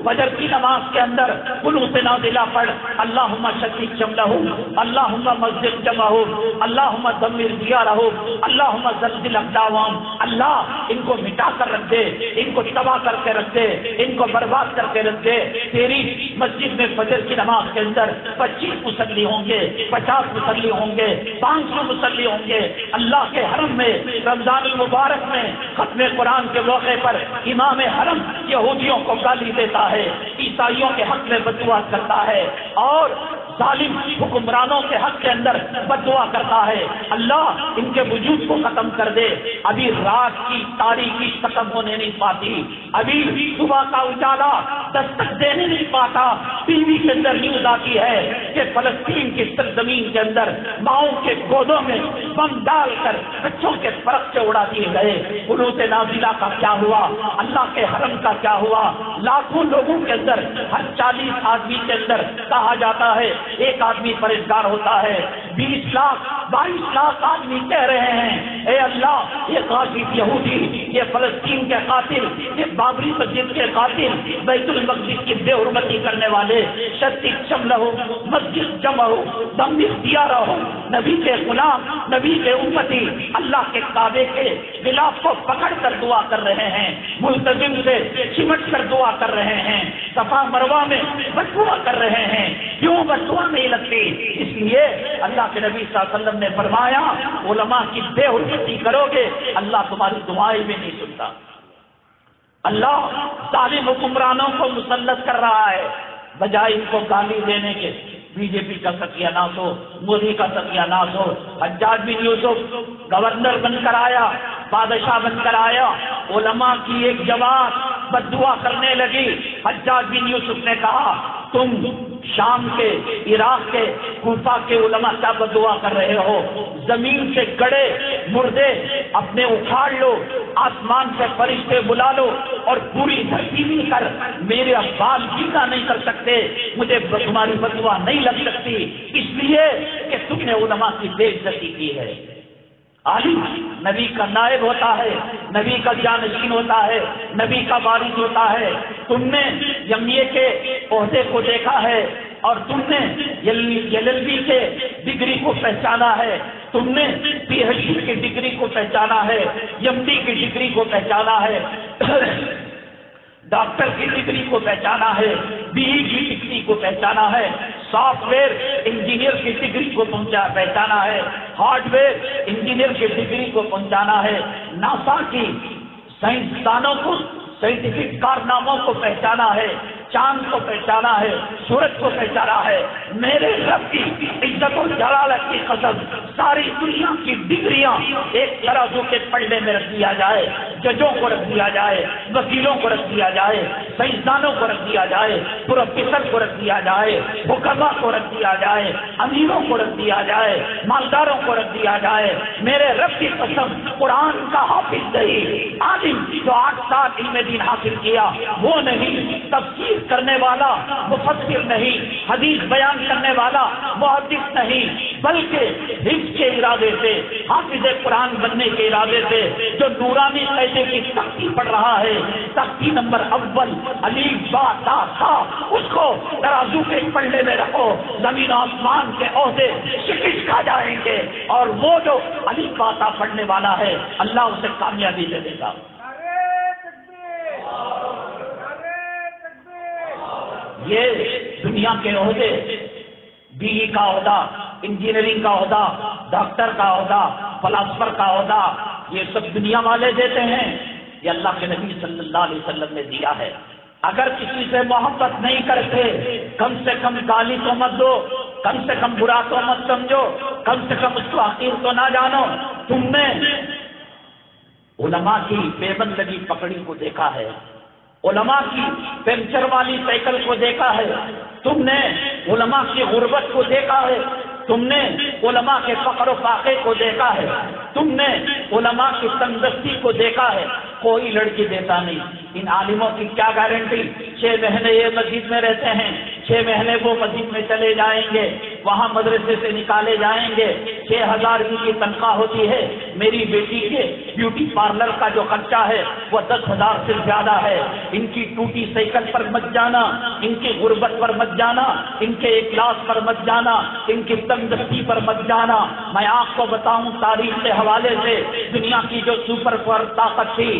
فجر کی نماز کے اندر قنوت نازلہ پڑھ، اللہم شدد شملہم، اللہم مزق جمعہم، اللہم دمر دیارہم، اللہم زلزل اقدامہم، اللہ ان کو مٹا کر رکھ دے، ان کو تباہ کر کے رکھ دے، ان کو برباد کر کے رکھ دے۔ تیری مسجد میں فجر کی نماز کے اندر 25 مصلی ہوں گے، 50 مصلی ہوں گے، 500 مصلی ہوں گے۔ اللہ کے حرم میں رمضان المبارک میں ختم قرآن کے موقع پر امام حرم یہودیوں کو گالی دیتا ہے، عیسائیوں کے حق میں بددعا کرتا ہے، اور ظالم حکمرانوں کے حق کے اندر بددعا کرتا ہے۔ اللہ ان کے وجود کو ختم کر دے۔ ابھی رات کی تاریکی ختم ہونے نہیں پاتی، ابھی صبح کا اجالا دستک دینے نہیں پاتا۔ ٹی وی کے اندر نیوز آتی ہے کہ فلسطین کی سرزمین کے اندر ماؤں کے گودوں میں بم ڈال کر بچوں کے فرق سے اڑا دیے گئے۔ قنوت نازلہ کا کیا ہوا؟ اللہ کے حرم کا کیا ہوا؟ لاکھوں لوگوں کے اندر ہر 40 آدمی کے اندر کہا جاتا ہے ایک آدمی پرہیزگار ہوتا ہے، 20 لاکھ 22 لاکھ آدمی کہہ رہے ہیں اے اللہ یہ غاصب یہودی، یہ فلسطین کے قاتل، یہ بابری مسجد کے قاتل، بیت المقدس کی بے حرمتی کرنے والے، شدید شملہ ہو، مسجد جمع ہو، دمر دیارہ ہو، نبی کے غلام، نبی کے امتی اللہ کے کعبے کے غلاف کو پکڑ کر دعا کر رہے ہیں، ملتزم سے چمٹ کر دعا کر رہے ہیں، صفا مروہ میں بددعا کر رہے ہیں۔ کیوں بددعا نہیں لگتی؟ اس لیے اللہ کے نبی صلی اللہ علیہ وسلم نے فرمایا علماء کی بے حرمتی کرو گے اللہ تمہاری دعائیں بھی نہیں سنتا۔ اللہ ظالم حکمرانوں کو مسلط کر رہا ہے، بجائے ان کو گالی دینے کے۔ بی جے پی کا ستیہ ناش ہو، مودی کا ستیہ ناش ہو۔ حجاج بن یوسف گورنر بن کر آیا، بادشاہ بن کر آیا، علماء کی ایک جماعت بددعا کرنے لگی۔ حجاج بن یوسف نے کہا تم شام کے، عراق کے، کوفہ کے علماء کیا بددعا کر رہے ہو؟ زمین سے گڑے مردے اپنے اکھاڑ لو، آسمان سے فرشتے بلا لو اور پوری دھرتی مل کر میرے افعال جیتا نہیں کر سکتے، مجھے تمہاری بددعا نہیں لگ سکتی، اس لیے کہ تم نے علماء کی بے عزتی کی ہے۔ عالم نبی کا نائب ہوتا ہے، نبی کا جانشین ہوتا ہے، نبی کا وارث ہوتا ہے۔ تم نے جمعیے کے عہدے کو دیکھا ہے اور تم نے LLB کے ڈگری کو پہچانا ہے، تم نے PhD کی ڈگری کو پہچانا ہے، MD کی ڈگری کو پہچانا ہے، ڈاکٹر کی ڈگری کو پہچانا ہے، BE کی ڈگری کو پہچانا ہے، سافٹ ویئر انجینئر کی ڈگری کو پہچانا ہے، ہارڈ ویئر انجینئر کی ڈگری کو پہنچانا ہے، ناسا کی سائنسدانوں کو سائنٹیفک کارناموں کو پہچانا ہے، چاند کو پہچانا ہے، سورج کو پہچانا ہے۔ میرے رب کی عزت و جلالت کی قسم ساری دنیا کی ڈگریاں ایک ترازو کے پلڑے میں رکھ دیا جائے، ججوں کو رکھ دیا جائے، وکیلوں کو رکھ دیا جائے، سائنسدانوں کو رکھ دیا جائے، پروفیسر کو رکھ دیا جائے، حکما کو رکھ دیا جائے، امیروں کو رکھ دیا جائے، مالداروں کو رکھ دیا جائے، میرے رب کی قسم قرآن کا حافظ نہیں، عالم جو 8 سال علم دین حاصل کیا وہ نہیں، تفسیر کرنے والا مفسر نہیں، حدیث بیان کرنے والا محدث نہیں، بلکہ حفظ کے ارادے سے، حافظ قرآن بننے کے ارادے سے جو نورانی قاعدے کی سختی پڑھ رہا ہے، سختی نمبر اول الف با تا ثا، اس کو ترازو کے پلڑے میں رکھو، زمین آسمان کے عہدے شکست کھا جائیں گے، اور وہ جو الف با تا پڑھنے والا ہے اللہ اسے کامیابی دے دے گا۔ یہ دنیا کے عہدے، BE کا عہدہ، انجینئرنگ کا عہدہ، ڈاکٹر کا عہدہ، فلاسفر کا عہدہ، یہ سب دنیا والے دیتے ہیں، یہ اللہ کے نبی صلی اللہ علیہ وسلم نے دیا ہے۔ اگر کسی سے محبت نہیں کرتے کم سے کم گالی تو مت دو، کم سے کم برا تو مت سمجھو، کم سے کم اس کو حقیر تو نہ جانو۔ تم نے علماء کی بے بندگی پکڑی کو دیکھا ہے، علماء کی پنچر والی سائیکل کو دیکھا ہے، تم نے علماء کی غربت کو دیکھا ہے، تم نے علماء کے فقر و فاقے کو دیکھا ہے، تم نے علماء کی تندرستی کو دیکھا ہے۔ کوئی لڑکی دیتا نہیں۔ ان عالموں کی کیا گارنٹی؟ 6 مہینے یہ مسجد میں رہتے ہیں، 6 مہینے وہ مسجد میں چلے جائیں گے، وہاں مدرسے سے نکالے جائیں گے، 6000 ان کی تنخواہ ہوتی ہے۔ میری بیٹی کے بیوٹی پارلر کا جو خرچہ ہے وہ 10,000 سے زیادہ ہے۔ ان کی ٹوٹی سائیکل پر مت جانا، ان کی غربت پر مت جانا، ان کے اخلاص پر مت جانا، ان کی تندرستی پر مت جانا۔ میں آپ کو بتاؤں تاریخ کے حوالے سے، دنیا کی جو سپر پاور طاقت تھی،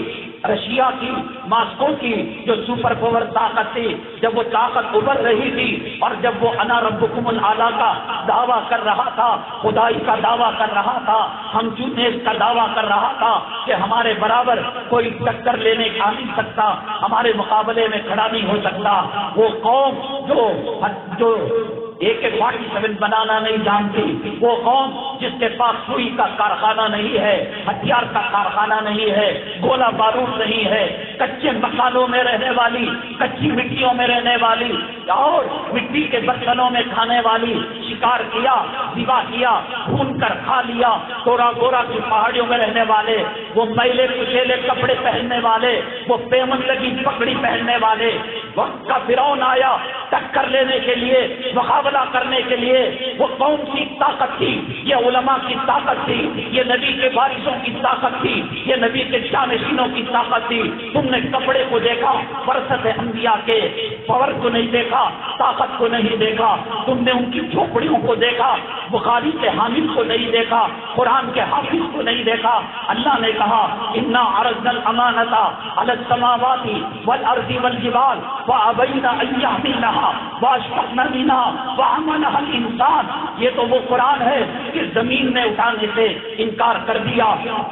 رشیا کی، ماسکو کی جو سپر پاور طاقت تھی، جب وہ طاقت ابھر رہی تھی اور جب وہ انا ربکم الاعلی کا دعویٰ کر رہا تھا، خدائی کا دعویٰ کر رہا تھا، ہم چونیس کا دعویٰ کر رہا تھا کہ ہمارے برابر کوئی ٹکر لینے آ نہیں سکتا، ہمارے مقابلے میں کھڑا نہیں ہو سکتا، وہ قوم جو AK-47 بنانا نہیں جانتی، وہ قوم جس کے پاس سوئی کا کارخانہ نہیں ہے، ہتھیار کا کارخانہ نہیں ہے، گولہ بارود نہیں ہے، کچے مکانوں میں رہنے والی، کچی مٹیوں میں رہنے والی اور مٹی کے برتنوں میں کھانے والی، شکار کیا، ذبح کیا، بھون کر کھا لیا، تورا گورا کی پہاڑیوں میں رہنے والے، وہ میلے کچیلے کپڑے پہننے والے، وہ پیمن لگی پگڑی پہننے والے، وقت کا فرعون آیا ٹکر لینے کے لیے، مقابلہ کرنے کے لیے۔ وہ قوم کی طاقت تھی، یہ علماء کی طاقت تھی، یہ نبی کے وارثوں کی طاقت تھی، یہ نبی کے جانشینوں کی طاقت تھی۔ تم نے کپڑے کو دیکھا، ورثت انبیاء کے پاور کو نہیں دیکھا، طاقت کو نہیں دیکھا، تم نے ان کی جھوپڑیوں کو دیکھا، بخاری کے حامل کو نہیں دیکھا، قرآن کے حافظ کو نہیں دیکھا۔ اللہ نے کہا انا عرضنا الامانۃ علی السماوات والارض والجبال فابین ان یحملنها واشفقن منها وحملها الانسان۔ یہ تو وہ قرآن ہے کہ زمین نے اٹھانے سے انکار کر دیا،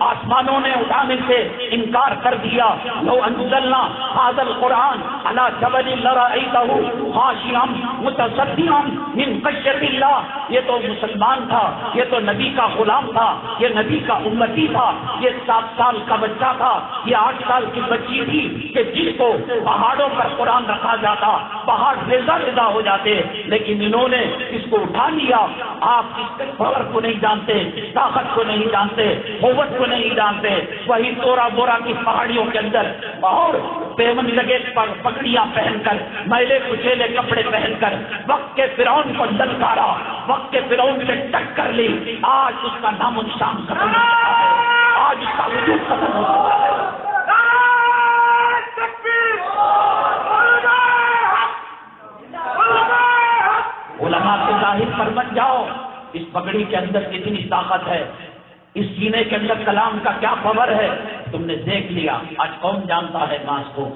آسمانوں نے اٹھانے سے انکار کر دیا۔ لو انزلنا هذا القرآن على جبل لرأيته خاشعا متصدعا من خشیۃ اللہ۔ یہ تو مسلمان تھا، یہ تو نبی کا غلام تھا، یہ نبی کا امتی تھا، یہ 7 سال کا بچہ تھا، یہ 8 سال کی بچی تھی کہ جس کو پہاڑوں پر قرآن رکھا جاتا، پہاڑ ریزہ ریزہ ہو جاتے، لیکن انہوں نے اس کو اٹھا لیا۔ آپ اس کے پاور کو نہیں جانتے، طاقت کو نہیں جانتے، قوت کو نہیں جانتے۔ وہی تورا بورا کی پہاڑیوں کے اندر اور پیمن لگے پگڑیاں پہن کر، میلے کچیلے کپڑے پہن کر وقت کے فرعون کو للکارا، وقت کے فرعون سے ٹکر لی۔ آج اس کا نام و نشان ختم ہو چکا ہے، آج اس کا وجود ختم ہو چکا ہے۔ علماء کے ظاہر پر مت جاؤ، اس پگڑی کے اندر کتنی طاقت ہے، اس سینے کے اندر کلام کا کیا پاور ہے، تم نے دیکھ لیا۔ آج کون جانتا ہے ماسکو،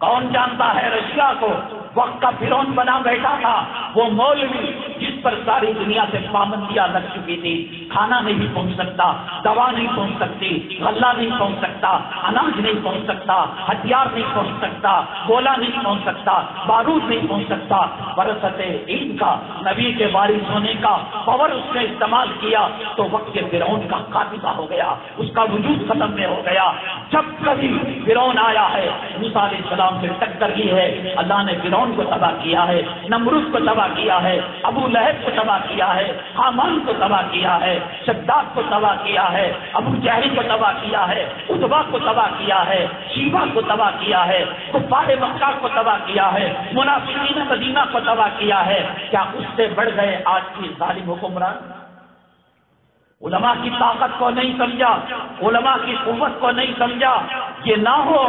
کون جانتا ہے رشیا کو؟ وقت کا فرعون بنا بیٹھا تھا وہ مولوی جس پر ساری دنیا سے پابندیاں لگ چکی تھی، کھانا نہیں پہنچ سکتا، دوا نہیں پہنچ سکتی، غلہ نہیں پہنچ سکتا، اناج نہیں پہنچ سکتا، ہتھیار نہیں پہنچ سکتا، گولا نہیں پہنچ سکتا، بارود نہیں پہنچ سکتا۔ ورثت ان کا نبی کے وارث ہونے کا پاور اس نے استعمال کیا تو وقت کے فرعون کا خاتمہ ہو گیا، اس کا وجود ختم میں ہو گیا۔ جب کبھی فرعون آیا ہے، موسیٰ علیہ السلام سے ٹکر لی ہے، اللہ نے فرعون کو تباہ کیا ہے، نمرود کو تباہ کیا ہے، ابو لہب کو تباہ کیا ہے، حامان کو تباہ کیا ہے، شداد کو تباہ کیا ہے، ابو جہل کو تباہ کیا ہے، عتبہ کو تباہ کیا ہے، شیبہ کو تباہ کیا ہے، کفار مکہ کو تباہ کیا ہے، منافقین مدینہ کو تباہ کیا ہے۔ کیا اس سے بڑھ گئے آج کی ظالم حکمران؟ علماء کی طاقت کو نہیں سمجھا، علماء کی قوت کو نہیں سمجھا، یہ نہ ہو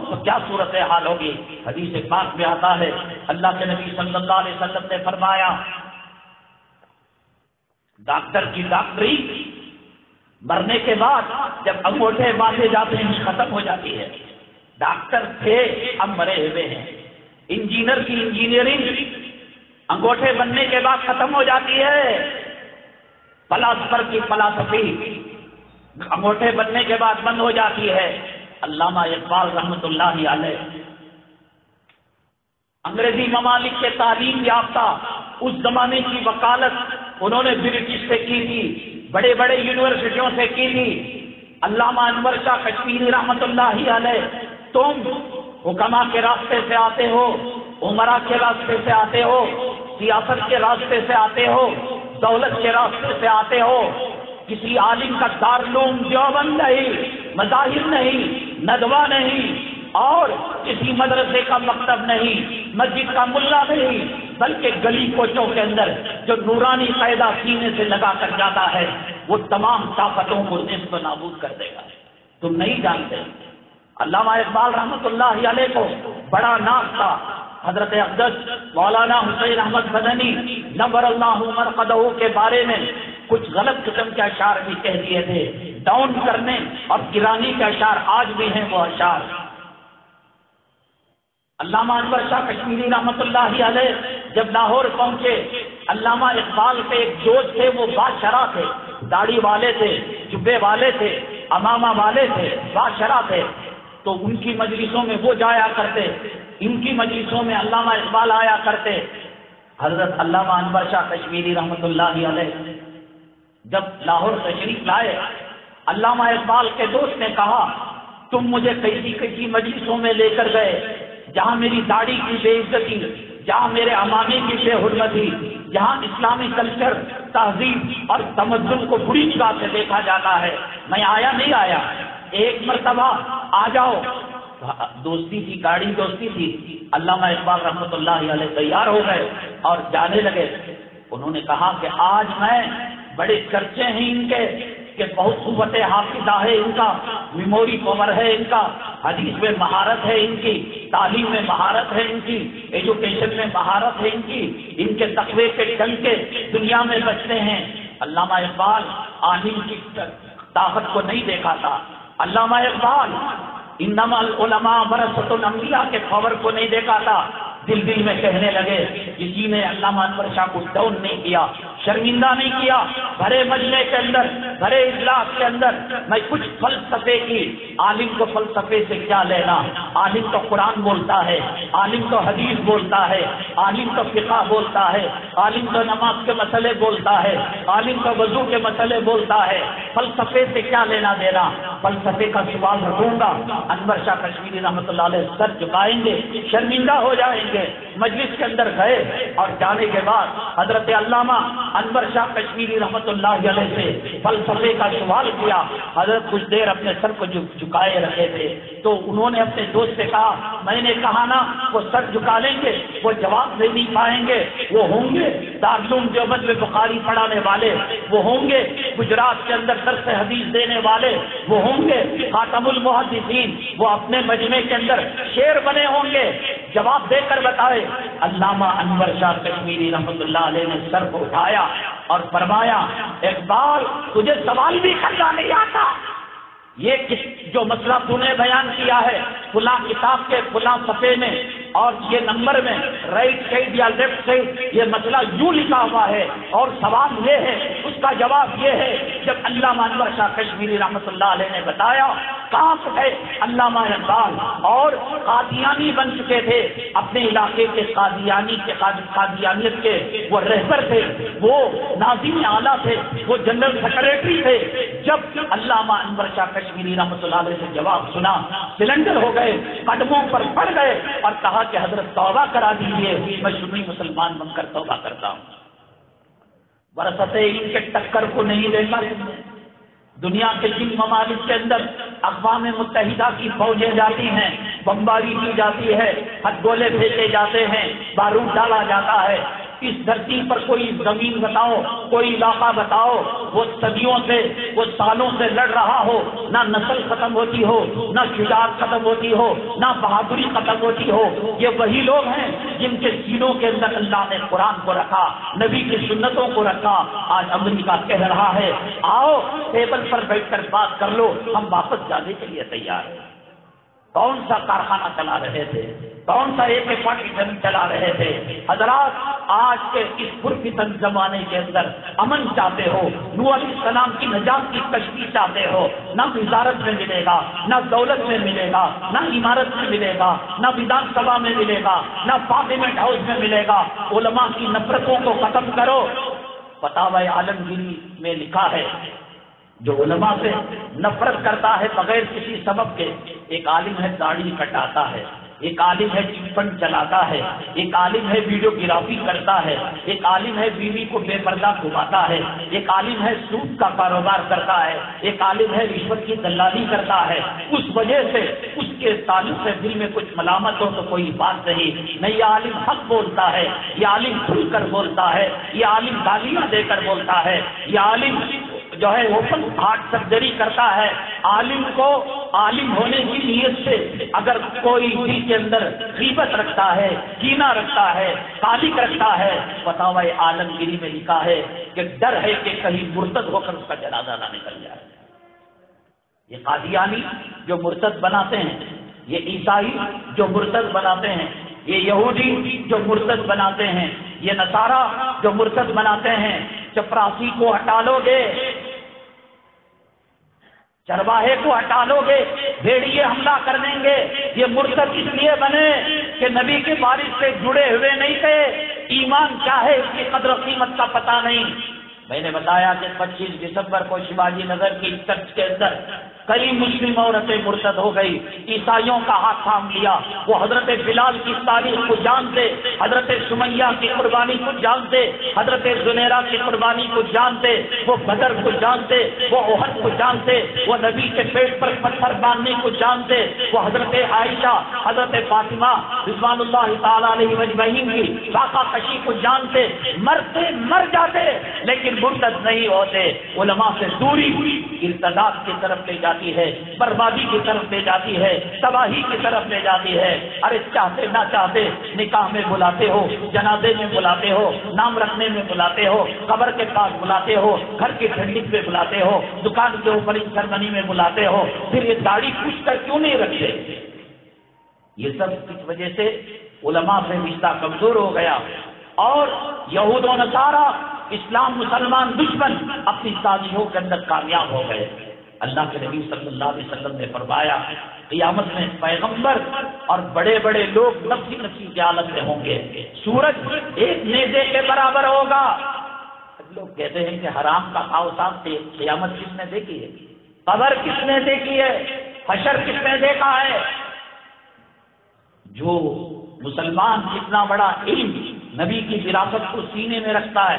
تو کیا صورتحال ہوگی؟ حدیث پاک میں آتا ہے، اللہ کے نبی صلی اللہ علیہ وسلم نے فرمایا، ڈاکٹر کی ڈاکٹری مرنے کے بعد جب انگوٹھے باندھے جاتے ہیں ختم ہو جاتی ہے۔ ڈاکٹر تھے اب مرے ہوئے ہیں، انجینئر کی انجینئرنگ انگوٹھے بننے کے بعد ختم ہو جاتی ہے، فلاسفر کی فلاسفی انگوٹھے بننے کے بعد بند ہو جاتی ہے۔ علامہ اقبال رحمۃ اللہ علیہ انگریزی ممالک کے تعلیم یافتہ اس زمانے کی وکالت انہوں نے برٹش سے کی تھی، بڑے بڑے یونیورسٹیوں سے کی تھی۔ علامہ انور شاہ کشمیری رحمت اللہ علیہ، تم حکما کے راستے سے آتے ہو، عمرا کے راستے سے آتے ہو، سیاست کے راستے سے آتے ہو، دولت کے راستے سے آتے ہو، کسی عالم کا دارالعلوم دیوبند نہیں، مظاہر نہیں، ندوہ نہیں، اور کسی مدرسے کا مکتب نہیں، مسجد کا ملا نہیں، بلکہ گلی کوچوں کے اندر جو نورانی قاعدہ سینے سے لگا کر جاتا ہے وہ تمام طاقتوں کو نصف نابود کر دے گا۔ تم نہیں جانتے، علامہ اقبال رحمۃ اللہ علیہ کو بڑا ناز تھا۔ حضرت اقدس مولانا حسین احمد مدنی نور اللہ مرقدہ کے بارے میں کچھ غلط قسم کے اشعار بھی کہہ دیے تھے، ڈاؤن کرنے اور گرانی کے اشعار آج بھی ہیں وہ اشعار۔ علامہ انور شاہ کشمیری رحمت اللہ علیہ جب لاہور پہنچے، علامہ اقبال کے ایک دوست تھے، وہ بادشاہ تھے، داڑھی والے تھے، جبے والے تھے، امامہ والے تھے، بادشاہ تھے، تو ان کی مجلسوں میں وہ جایا کرتے، ان کی مجلسوں میں علامہ اقبال آیا کرتے۔ حضرت علامہ انور شاہ کشمیری رحمت اللہ علیہ جب لاہور تشریف لائے، علامہ اقبال کے دوست نے کہا تم مجھے کیسی کیسی مجلسوں میں لے کر گئے جہاں میری داڑھی کی بے عزتی، جہاں میرے امامے کی بے حرمتی، جہاں اسلامی کلچر، تہذیب اور تمدن کو بری نگاہ سے دیکھا جاتا ہے۔ میں آیا نہیں آیا، ایک مرتبہ آ جاؤ۔ دوستی تھی، گاڑی دوستی تھی۔ علامہ اقبال رحمۃ اللہ علیہ تیار ہو گئے اور جانے لگے۔ انہوں نے کہا کہ آج میں بڑے چرچے ہیں ان کے کہ بہت قوت حافظہ ہے ان کا، میموری پاور ہے ان کا، حدیث میں مہارت ہے ان کی، تعلیم میں مہارت ہے ان کی، ایجوکیشن میں مہارت ہے ان کی، ان کے تقوی کے ڈنکے دنیا میں بجتے ہیں۔ علامہ اقبال عالم کی طاقت کو نہیں دیکھا تھا، علامہ اقبال انما العلماء ورثۃ الانبیاء کے پاور کو نہیں دیکھا تھا۔ دل دل میں کہنے لگے، کسی نے علامہ انور شاہ کو ڈاؤن نہیں کیا، شرمندہ نہیں کیا۔ بھرے مجمع کے اندر، بھرے اجلاس کے اندر میں کچھ فلسفے کی، عالم کو فلسفے سے کیا لینا، عالم تو قرآن بولتا ہے، عالم تو حدیث بولتا ہے، عالم تو فقہ بولتا ہے، عالم تو نماز کے مسئلے بولتا ہے، عالم تو وضو کے مسئلے بولتا ہے، فلسفے سے کیا لینا دینا۔ فلسفے کا سوال رکھوں گا، انور شاہ کشمیری رحمۃ اللہ علیہ سر جھکائیں گے، شرمندہ ہو جائیں گے۔ مجلس کے اندر گئے اور جانے کے بعد حضرت علامہ انور شاہ کشمیری رحمۃ اللہ علیہ سے فلسفے کا سوال کیا۔ حضرت کچھ دیر اپنے سر کو جھکائے رکھے تھے، تو انہوں نے اپنے دوست سے کہا، میں نے کہا نا وہ سر جھکا لیں گے، وہ جواب دے نہیں پائیں گے، وہ ہوں گے دارالعلوم دیوبند میں بخاری پڑھانے والے، وہ ہوں گے گجرات کے اندر درس حدیث دینے والے، وہ ہوں گے خاتم المحدثین، وہ اپنے مجمع کے اندر شیر بنے ہوں گے، جواب دے کر بتائے۔ علامہ انور شاہ کشمیری رحمۃ اللہ علیہ نے سر کو اٹھایا اور فرمایا، اقبال تجھے سوال بھی کرنا نہیں آتا، یہ جو مسئلہ تو نے بیان کیا ہے فلاں کتاب کے فلاں صفحے میں اور یہ نمبر میں رائٹ سائڈ یا لیفٹ سائڈ یہ مسئلہ یوں لکھا ہوا ہے اور سوال یہ ہے، اس کا جواب یہ ہے۔ جب علامہ انور شاہ کشمیری رحمۃ اللہ علیہ نے بتایا، کاف ہے علامہ اقبال اور قادیانی بن چکے تھے، اپنے علاقے کے قادیانیت کے وہ رہبر تھے، وہ ناظم اعلیٰ تھے، وہ جنرل سیکرٹری تھے۔ جب علامہ انور شاہ کشمیری رحمۃ اللہ علیہ سے جواب سنا، سلنڈر ہو گئے، قدموں پر پڑ گئے اور کہا کہ حضرت توبہ کرا دیجیے، میں سنی مسلمان بن کر توبہ کرتا ہوں۔ ورثت ان کے ٹکر کو نہیں دیکھا تم نے؟ دنیا کے جن ممالک کے اندر اقوام متحدہ کی فوجیں جاتی ہیں، بمباری کی جاتی ہے، ہتھ گولے پھینکے جاتے ہیں، بارود ڈالا جاتا ہے، اس دھرتی پر کوئی زمین بتاؤ، کوئی علاقہ بتاؤ وہ صدیوں سے، وہ سالوں سے لڑ رہا ہو، نہ نسل ختم ہوتی ہو، نہ شجاعت ختم ہوتی ہو، نہ بہادری ختم ہوتی ہو۔ یہ وہی لوگ ہیں جن کے سینوں کے اندر اللہ نے قرآن کو رکھا، نبی کی سنتوں کو رکھا۔ آج امریکہ کہہ رہا ہے آؤ ٹیبل پر بیٹھ کر بات کر لو، ہم واپس جانے کے لیے تیار ہیں۔ کون سا کارخانہ چلا رہے تھے، کون سا AK-47 چلا رہے تھے۔ حضرات آج کے اس پرفتن زمانے کے اندر امن چاہتے ہو، نوح علیہ السلام کی نجات کی کشتی چاہتے ہو، نہ وزارت میں ملے گا، نہ دولت میں ملے گا، نہ عمارت میں ملے گا، نہ ویدھان سبھا میں ملے گا، نہ پارلیمنٹ ہاؤس میں ملے گا۔ علماء کی نفرتوں کو ختم کرو۔ فتاوی عالمگیری میں لکھا ہے جو علماء سے نفرت کرتا ہے بغیر کسی سبب کے، ایک عالم ہے داڑھی کٹاتا ہے، ایک عالم ہے چٹ فنڈ چلاتا ہے، ایک عالم ہے ویڈیوگرافی کرتا ہے، ایک عالم ہے بیوی کو بے پردہ گھماتا ہے، ایک عالم ہے سود کا کاروبار کرتا ہے، ایک عالم ہے رشوت کی دلالی کرتا ہے۔ اس وجہ سے اس کے تعلق سے دل میں کچھ ملامت ہو تو کوئی بات نہیں، یہ عالم حق بولتا ہے، یہ عالم کھل کر بولتا ہے، یہ عالم گالیاں دے کر بولتا ہے، یہ عالم جو ہے اوپن ہارٹ سرجری کرتا ہے۔ عالم کو عالم ہونے کی نیت سے اگر کوئی دل کے اندر غیبت رکھتا ہے، کینہ رکھتا ہے، تعلق رکھتا ہے، فتاوی عالمگیری میں لکھا ہے کہ ڈر ہے کہ کہیں مرتد ہو کر اس کا جنازہ نہ نکل جائے۔ یہ قادیانی جو مرتد بناتے ہیں، یہ عیسائی جو مرتد بناتے ہیں، یہ یہودی جو مرتد بناتے ہیں، یہ نصارہ جو مرتد بناتے ہیں، چپراسی کو ہٹا لو گے، چرواہے کو ہٹا لو گے، بھیڑیے حملہ کر دیں گے۔ یہ مرتد اس لیے بنے کہ نبی کے وارث سے جڑے ہوئے نہیں تھے، ایمان کیا ہے اس کی قدر و قیمت کا پتہ نہیں۔ میں نے بتایا کہ 25 دسمبر کو شیواجی نگر کی چرچ کے اندر کئی مسلم عورتیں مرتد ہو گئی، عیسائیوں کا ہاتھ تھام لیا۔ وہ حضرت بلال کی تاریخ کو جانتے، حضرت سمیہ کی قربانی کو جانتے، حضرت زنیرہ کی قربانی کو جانتے، وہ بدر کو جانتے، وہ احد کو جانتے، وہ نبی کے پیٹ پر پتھر باندھنے کو جانتے، وہ حضرت عائشہ، حضرت فاطمہ رضوان اللہ تعالی علیہ اجمعین کی واقعہ کشی کو جانتے، مرتے مر جاتے لیکن مرتد نہیں ہوتے۔ علماء سے دوری ارتداد کی طرف لے جاتی ہے، بربادی کی طرف لے جاتی ہے، تباہی کی طرف لے جاتی ہے۔ ارے چاہتے نہ چاہتے نکاح میں بلاتے ہو، جنازے میں بلاتے ہو، نام رکھنے میں بلاتے ہو، قبر کے پاس بلاتے ہو، گھر کی ٹھنڈک میں بلاتے ہو، دکان کے اوپر سرمنی میں بلاتے ہو، پھر یہ داڑھی پوچھ کر کیوں نہیں رکھتے؟ یہ سب اس وجہ سے علماء سے رشتہ کمزور ہو گیا، اور یہود و نصارہ اسلام مسلمان دشمن اپنی سازشوں کے اندر کامیاب ہو گئے۔ اللہ کے نبی صلی اللہ علیہ وسلم نے فرمایا قیامت میں پیغمبر اور بڑے بڑے لوگ نفسی نفسی کی حالت میں ہوں گے، سورج ایک نیزے کے برابر ہوگا۔ لوگ کہتے ہیں کہ حرام کا کھاؤ صاحب، قیامت کس نے دیکھی ہے؟ قبر کس نے دیکھی ہے؟ حشر کس نے دیکھا ہے؟ جو مسلمان اتنا بڑا علم نبی کی وراثت کو سینے میں رکھتا ہے،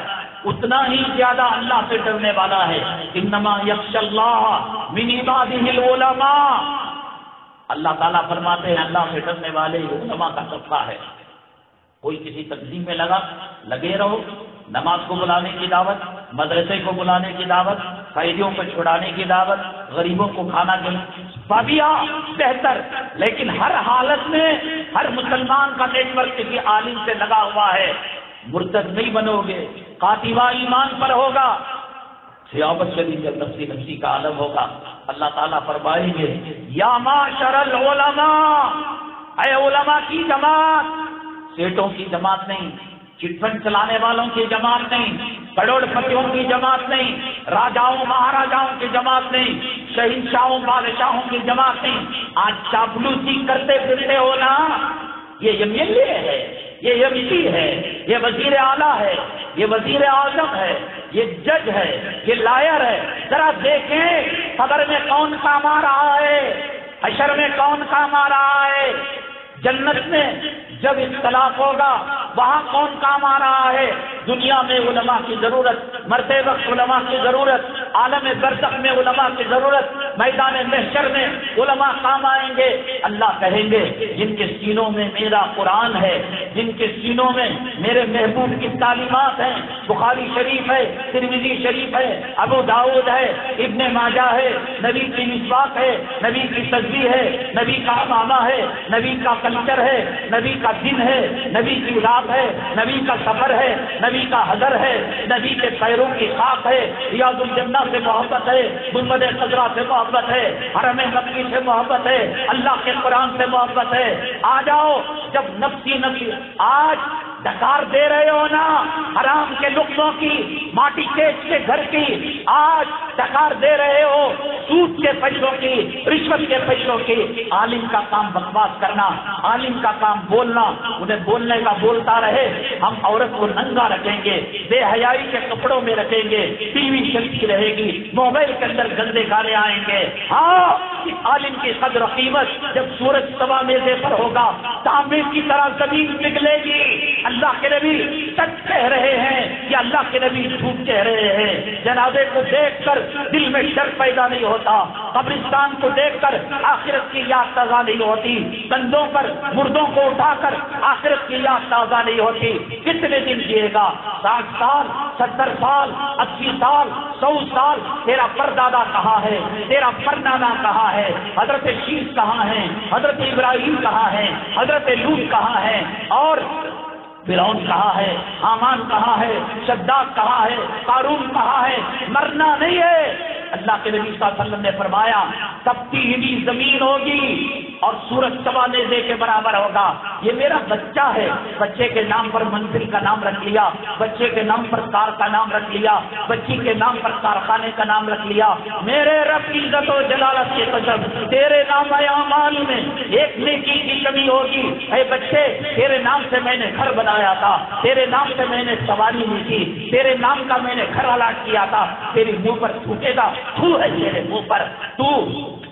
اتنا ہی زیادہ اللہ سے ڈرنے والا ہے۔ انما یخشی اللہ من عبادہ العلماء، اللہ تعالیٰ فرماتے ہیں اللہ سے ڈرنے والے علماء کا طبقہ ہے۔ کوئی کسی تنظیم میں لگے رہو، نماز کو بلانے کی دعوت، مدرسے کو بلانے کی دعوت، قیدیوں کو چھڑانے کی دعوت، غریبوں کو کھانا پابیا بہتر، لیکن ہر حالت میں ہر مسلمان کا نیٹ ورک کسی عالم سے لگا ہوا ہے۔ مرتد نہیں بنو گے، قاطبہ ایمان پر ہوگا، سیابت شدید جب نفسی نفسی کا عالم ہوگا۔ اللہ تعالیٰ فرمائیں گے یا معاشر العلماء، اے علماء کی جماعت، سیٹوں کی جماعت نہیں، چٹ فنڈ چلانے والوں کی جماعت نہیں، کروڑ پتیوں کی جماعت نہیں، راجاؤں مہاراجاؤں کی جماعت نہیں، شہنشاہوں بادشاہوں کی جماعت نہیں۔ آج چاپلوسی کرتے پھرتے ہو نا، یہ ایم ایل اے ہے، یہ ایم پی ہے، یہ وزیر اعلیٰ ہے، یہ وزیر اعظم ہے، یہ جج ہے، یہ لائر ہے۔ ذرا دیکھیں قبر میں کون کام آ رہا ہے، حشر میں کون کام آ رہا ہے، جنت میں جب اختلاف ہوگا وہاں کون کام آ رہا ہے۔ دنیا میں علماء کی ضرورت، مرتے وقت علماء کی ضرورت، عالم برزخ میں علماء کی ضرورت، میدان محشر میں علماء کام آئیں گے۔ اللہ کہیں گے جن کے سینوں میں میرا قرآن ہے، جن کے سینوں میں میرے محبوب کی تعلیمات ہیں، بخاری شریف ہے، ترمذی شریف ہے، ابو داؤد ہے، ابن ماجہ ہے، نبی کی مسواک ہے، نبی کی تسبیح ہے، نبی کا امامہ ہے، نبی کا کلچر ہے، نبی کا دن ہے، نبی کی رات ہے، نبی کا سفر ہے، نبی کا حضر ہے، نبی کے پیروں کی خاک ہے، ریاض الجنہ سے محبت ہے، گنبد خضرا سے محبت محبت ہے, حرم مکی سے محبت ہے, اللہ کے قرآن سے محبت ہے. آ جاؤ. جب نفسی نفسی آج ڈکار دے رہے ہو نا حرام کے لقموں کی, ماٹی کیس کے گھر کی, آج ڈکار دے رہے ہو سود کے پیسوں کی, رشوت کے پیسوں کی. عالم کا کام بکواس کرنا, عالم کا کام بولنا, انہیں بولنے کا بولتا رہے. ہم عورت کو ننگا رکھیں گے, بے حیائی کے کپڑوں میں رکھیں گے, ٹی وی چلتی رہے گی, موبائل کے اندر گندے گانے آئیں گے. ہاں, اس عالم کی قدر و قیمت جب سورج سوا میزے پر ہوگا تانبے کی طرح زمین پگھلے گی. اللہ کے نبی سچ کہہ رہے ہیں یا اللہ کے نبی جھوٹ کہہ رہے ہیں؟ جنازے کو دیکھ کر دل میں ڈر پیدا نہیں ہوتا, قبرستان کو دیکھ کر آخرت کی یاد تازہ نہیں ہوتی, کندھوں پر مردوں کو اٹھا کر آخرت کی یاد تازہ نہیں ہوتی. کتنے دن جیے گا؟ 60 سال, 70 سال, 80 سال, 100 سال. تیرا پردادا کہاں ہے؟ تیرا پرنانا کہاں ہے؟ حضرت شیش کہاں ہے؟ حضرت ابراہیم کہاں ہے؟ حضرت لوط کہاں ہے؟ اور فرعون کہاں ہے؟ حامان کہاں ہے؟ شداد کہاں ہے؟ قارون کہاں ہے؟ مرنا نہیں ہے. اللہ کے نبی صلی اللہ علیہ وسلم نے فرمایا تپتی ہوئی زمین ہوگی اور سورج سوا نیزے کے برابر ہوگا. یہ میرا بچہ ہے, بچے کے نام پر منزل کا نام رکھ لیا, بچے کے نام پر کار کا نام رکھ لیا, بچی کے نام پر کارخانے کا نام رکھ لیا. میرے رب کی عزت و جلالت کی قسم, تیرے نام اعمال میں ایک نیکی کی کمی ہوگی. اے بچے, تیرے نام سے میں نے گھر بنایا تھا, تیرے نام سے میں نے سواری لی تھی, تیرے نام کا میں نے گھر الاٹ کیا تھا, تیرے منہ پر تھوکے گا, تو ہے تیرے منہ پر.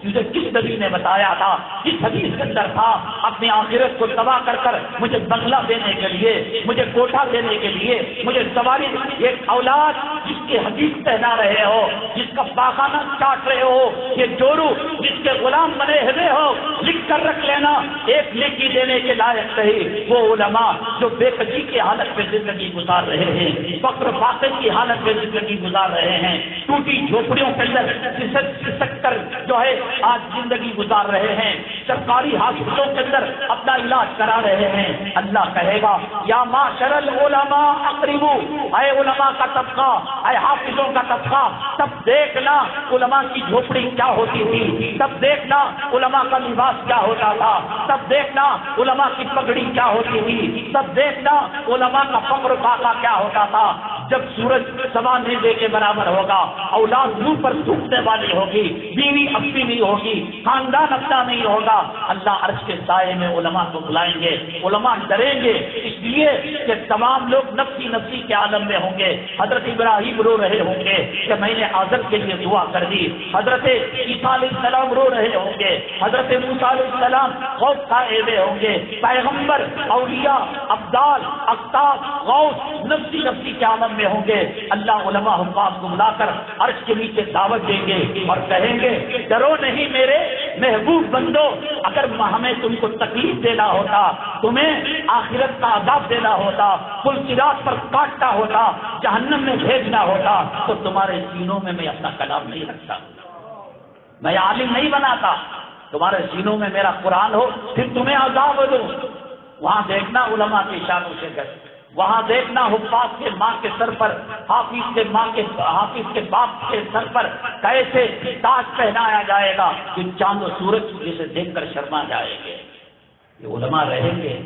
تجھے کس نبی نے بتایا تھا؟ کس حدیث کے اندر تھا؟ اپنی آخرت کو تباہ کر کر مجھے بنگلہ دینے کے لیے, مجھے کوٹھا دینے کے لیے, مجھے سواری, ایک اولاد جس کے حدیث پہنا رہے ہو, جس کا پاخانہ چاٹ رہے ہو, یہ جورو جس کے غلام بنے ہوئے ہو, لکھ کر رکھ لینا. ایک نیکی دینے کے لائق نہیں وہ علماء جو بے قدری کی حالت میں زندگی گزار رہے ہیں, فقر فاقے کی حالت میں زندگی گزار رہے ہیں, ٹوٹی جھوپڑیوں کے اندر سسک کر جو ہے آج زندگی گزار رہے ہیں, سرکاری ہاسپٹلوں کے اندر اپنا علاج کرا رہے ہیں. اللہ کہے گا یا معاشر العلماء اقربوا, اے علماء کا طبقہ, اے حافظوں کا طبقہ, تب دیکھنا علماء کی جھوپڑی کیا ہوتی تھی, تب دیکھنا علماء کا لباس کیا ہوتا تھا, تب دیکھنا علماء کی پگڑی کیا ہوتی تھی, تب دیکھنا علماء کا فقر فاقہ کیا ہوتا تھا. جب سورج سوا نیزے کے برابر ہوگا, اولاد منہ پر تھوکنے والی ہوگی, بیوی اپنی نہیں ہوگی, خاندان اپنا نہیں ہوگا, اللہ عرش کے سائے میں علماء کو بلائیں گے. علماء ڈریں گے اس لیے کہ تمام لوگ نفسی نفسی کے عالم میں ہوں گے. حضرت ابراہیم رو رہے ہوں گے کہ میں نے آزر کے لیے دعا کر دی, حضرت عیسیٰ علیہ السلام رو رہے ہوں گے, حضرت موسیٰ علیہ السلام خوف کھائے ہوئے ہوں گے, پیغمبر, اولیاء, ابدال, اقطاب, غوث نفسی نفسی کے عالم میں ہوں گے. اللہ علماء حفاظ کو بلا کر عرش کے نیچے دعوت دیں گے اور کہیں گے ڈرو نہیں میرے محبوب بندو, اگر ہمیں تم کو تکلیف دینا ہوتا, تمہیں آخرت کا عذاب دینا ہوتا, پل صراط پر کاٹنا ہوتا, جہنم میں بھیجنا ہوتا, تو تمہارے سینوں میں میں اپنا کلام نہیں رکھتا, میں عالم نہیں بناتا. تمہارے سینوں میں میرا قرآن ہو, پھر تمہیں عذاب دو. وہاں دیکھنا علماء کی شان و شوکت, وہاں دیکھنا حفاظ کے ماں کے سر پر, حافظ کے باپ کے سر پر کیسے تاج پہنایا جائے گا کہ چاند و سورج جسے دیکھ کر شرما جائیں گے. یہ علماء رہیں گے.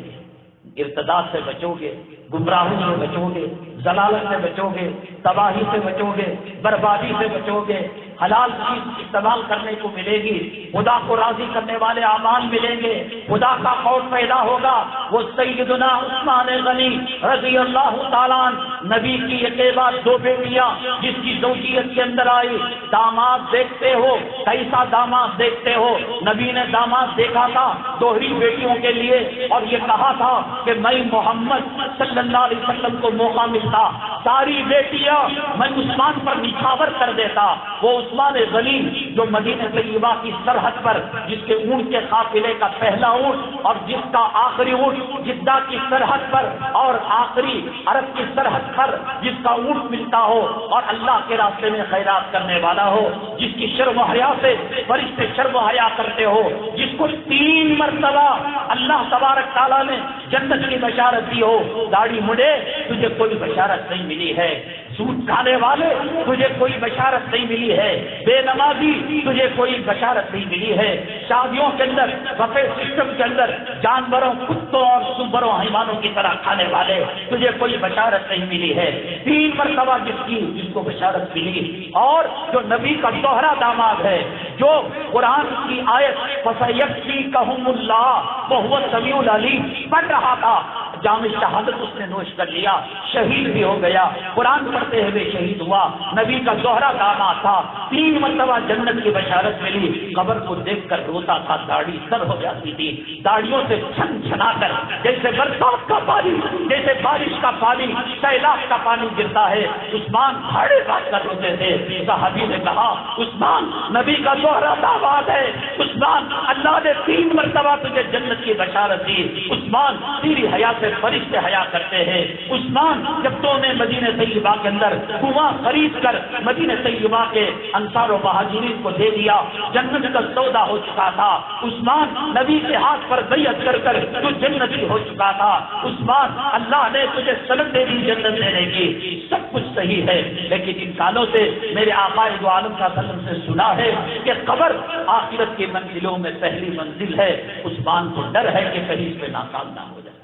ارتداد سے بچو گے, گمراہی سے بچو گے, ضلالت سے بچو گے, تباہی سے بچو گے, بربادی سے بچو گے. حلال چیز استعمال کرنے کو ملے گی, خدا کو راضی کرنے والے اعمال ملیں گے, خدا کا خوف پیدا ہوگا. وہ سیدنا عثمان غنی رضی اللہ تعالیٰ نبی کی ایک بات, 2 بیٹیاں جس کی زوجیت کے اندر آئی, داماد دیکھتے ہو, کیسا داماد دیکھتے ہو. نبی نے داماد دیکھا تھا 2 ہی بیٹیوں کے لیے اور یہ کہا تھا کہ میں محمد صلی اللہ علیہ وسلم کو موقع ملتا ساری بیٹیاں میں عثمان پر نچھاور کر دیتا. وہ عثمان غنی جو مدینہ طیبہ کی سرحد پر, جس کے اونٹ کے قافلے کا پہلا اونٹ اور جس کا آخری اونٹ جدہ کی سرحد پر اور آخری عرب کی سرحد پر جس کا اونٹ ملتا ہو اور اللہ کے راستے میں خیرات کرنے والا ہو, جس کی شرم و حیا سے فرشتے شرم و حیا کرتے ہو, جس کو 3 مرتبہ اللہ تبارک تعالیٰ نے جنت کی بشارت دی ہو, داڑھی مڑے تجھے کوئی بشارت نہیں ملی ہے. سود کھانے والے تجھے کوئی بشارت نہیں ملی ہے، بے نمازی تجھے کوئی بشارت نہیں ملی ہے، شادیوں کے اندر بفے سسٹم کے اندر جانوروں کتوں اور سوروں حیوانوں کی طرح کھانے والے تجھے کوئی بشارت نہیں ملی ہے۔ 3 مرتبہ جس کو بشارت ملی اور جو نبی کا دوہرا داماد ہے، جو قرآن کی آیت فَسَيَكْفِيكَهُمُ اللَّهُ وَهُوَ السَّمِيعُ الْعَلِيمُ پڑھ رہا تھا، جام شہادت اس نے نوش کر لیا، شہید بھی ہو گیا، قرآن پڑھتے ہوئے شہید ہوا، نبی کا دوہرا داماد تھا، 3 مرتبہ جنت کی بشارت ملی، قبر کو دیکھ کر روتا تھا، داڑھی سر ہو جاتی تھی، داڑھیوں سے چھن چھنا کر جیسے برسات کا پانی، جیسے بارش کا پانی، سیلاب کا پانی گرتا ہے، عثمان بھاڑے بات کر روتے تھے۔ صحابی نے کہا عثمان نبی کا دوہرا داماد ہے، عثمان اللہ نے 3 مرتبہ تجھے جنت کی بشارت دی، عثمان تیری حیا سے فرشتے حیا کرتے ہیں، عثمان جب تو نے مدینہ طیبہ کے اندر کنواں خرید کر مدینہ طیبہ کے انصار و مہاجرین کو دے دیا، جنت کا سودا ہو چکا تھا، عثمان نبی کے ہاتھ پر بیعت کر کر تو جنتی ہو چکا تھا، عثمان اللہ نے تجھے سند دے دی جنت دینے کی، سب کچھ صحیح ہے، لیکن ان سالوں سے میرے آقا دو عالم صلی اللہ علیہ وسلم سے سنا ہے کہ قبر آخرت کی منزلوں میں پہلی منزل ہے، عثمان کو ڈر ہے کہ کہیں اس پہ ناکام نہ ہو جائے۔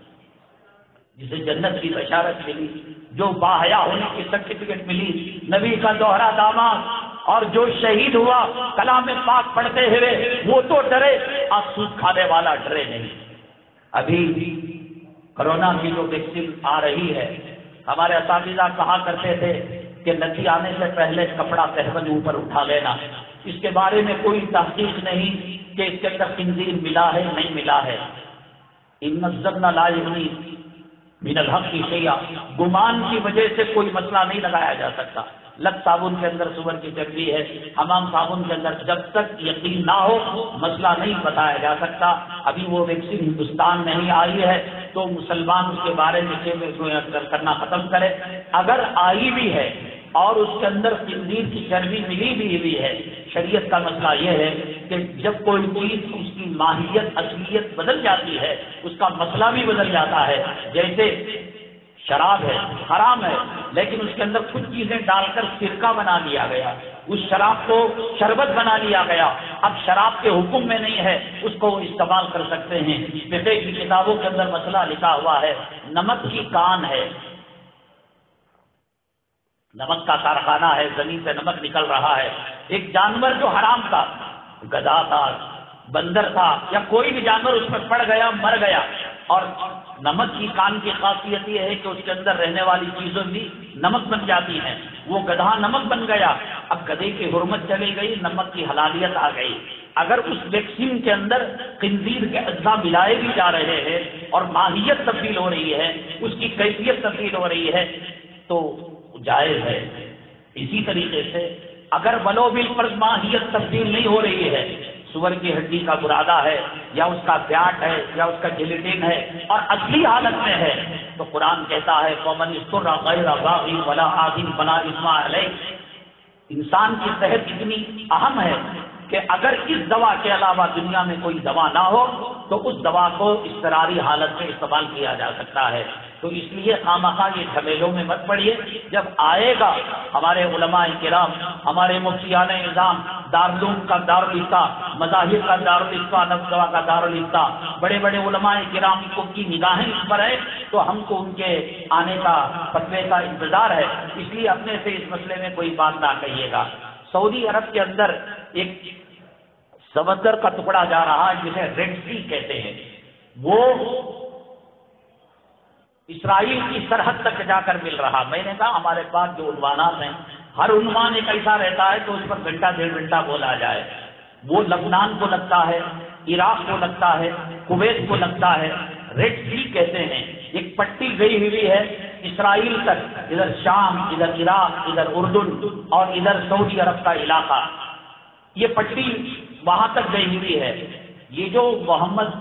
جسے جنت کی بشارت ملی، جو باحیا ہونے کی سرٹیفکیٹ ملی، نبی کا دوہرا داماد، اور جو شہید ہوا کلام پاک پڑھتے ہوئے، وہ تو ڈرے، آج سود کھانے والا ڈرے نہیں۔ ابھی کورونا کی جو ویکسین آ رہی ہے، ہمارے اساتذہ کہا کرتے تھے کہ نتی آنے سے پہلے کپڑا تہبند اوپر اٹھا لینا، اس کے بارے میں کوئی تحقیق نہیں کہ اس کے اندر خنزیر ملا ہے نہیں ملا ہے۔ ان الظن لا یغنی من الحق کی شیئا، گمان کی وجہ سے کوئی مسئلہ نہیں لگایا جا سکتا۔ لت صابن کے اندر سور کی چربی ہے، حمام صابن کے اندر، جب تک یقین نہ ہو مسئلہ نہیں بتایا جا سکتا۔ ابھی وہ ویکسین ہندوستان میں ہی آئی ہے تو مسلمان اس کے بارے میں کرنا ختم کرے۔ اگر آئی بھی ہے اور اس کے اندر خنزیر کی چربی ملی بھی ہوئی ہے، شریعت کا مسئلہ یہ ہے کہ جب کوئی چیز اس کی ماہیت اصلیت بدل جاتی ہے، اس کا مسئلہ بھی بدل جاتا ہے۔ جیسے شراب ہے، حرام ہے، لیکن اس کے اندر کچھ چیزیں ڈال کر سرکہ بنا لیا گیا، اس شراب کو شربت بنا لیا گیا، اب شراب کے حکم میں نہیں ہے، اس کو استعمال کر سکتے ہیں۔ فقہ کی کتابوں کے اندر مسئلہ لکھا ہوا ہے، نمک کی کان ہے، نمک کا کارخانہ ہے، زمین سے نمک نکل رہا ہے، ایک جانور جو حرام تھا، گدھا تھا، بندر تھا، یا کوئی بھی جانور اس میں پڑ گیا، مر گیا، اور نمک کی کان کی خاصیت یہ ہے کہ اس کے اندر رہنے والی چیزیں بھی نمک بن جاتی ہیں، وہ گدھا نمک بن گیا، اب گدھے کی حرمت چلی گئی، نمک کی حلالیت آ گئی۔ اگر اس ویکسین کے اندر خنزیر کے اجزاء ملائے بھی جا رہے ہیں اور ماہیت تبدیل ہو رہی ہے، اس کی کیفیت تبدیل ہو رہی ہے، تو جائز ہے۔ اسی طریقے سے اگر ولو بالفرض ماہیت تبدیل نہیں ہو رہی ہے، سور کی ہڈی کا برادہ ہے یا اس کا پیاٹ ہے یا اس کا جیلیٹن ہے اور اصلی حالت میں ہے، تو قرآن کہتا ہے فَمَنِ اضْطُرَّ غَيْرَ بَاغٍ وَلَا عَادٍ فَلَا إِثْمَ عَلَيْهِ۔ انسان کی صحت اتنی اہم ہے کہ اگر اس دوا کے علاوہ دنیا میں کوئی دوا نہ ہو تو اس دوا کو اضطراری حالت میں استعمال کیا جا سکتا ہے۔ تو اس لیے خامخواہ یہ جھمیلوں میں مت پڑیے، جب آئے گا ہمارے علماء کرام، ہمارے مفتیان نظام، دارالعلوم کا دارالفتہ، مذاہب کا دارالفتہ، نفسوا کا دارالفتہ، بڑے بڑے علماء کرام کو کی نگاہیں اس پر ہے، تو ہم کو ان کے آنے کا فتوے کا انتظار ہے، اس لیے اپنے سے اس مسئلے میں کوئی بات نہ کہیے گا۔ سعودی عرب کے اندر ایک سمندر کا ٹکڑا جا رہا ہے جسے ریڈ سی کہتے ہیں، وہ اسرائیل کی سرحد تک جا کر مل رہا۔ میں نے کہا ہمارے پاس جو عنوانات ہیں، ہر عنوان ایک ایسا رہتا ہے تو اس پر گھنٹہ 1.5 گھنٹہ بولا جائے، وہ لبنان کو لگتا ہے، عراق کو لگتا ہے، کویت کو لگتا ہے۔ ریڈ سی کہتے ہیں، ایک پٹی گئی ہوئی ہے اسرائیل تک، ادھر شام، ادھر عراق، ادھر اردن اور ادھر سعودی عرب کا علاقہ، یہ پٹی وہاں تک گئی ہوئی ہے۔ یہ جو محمد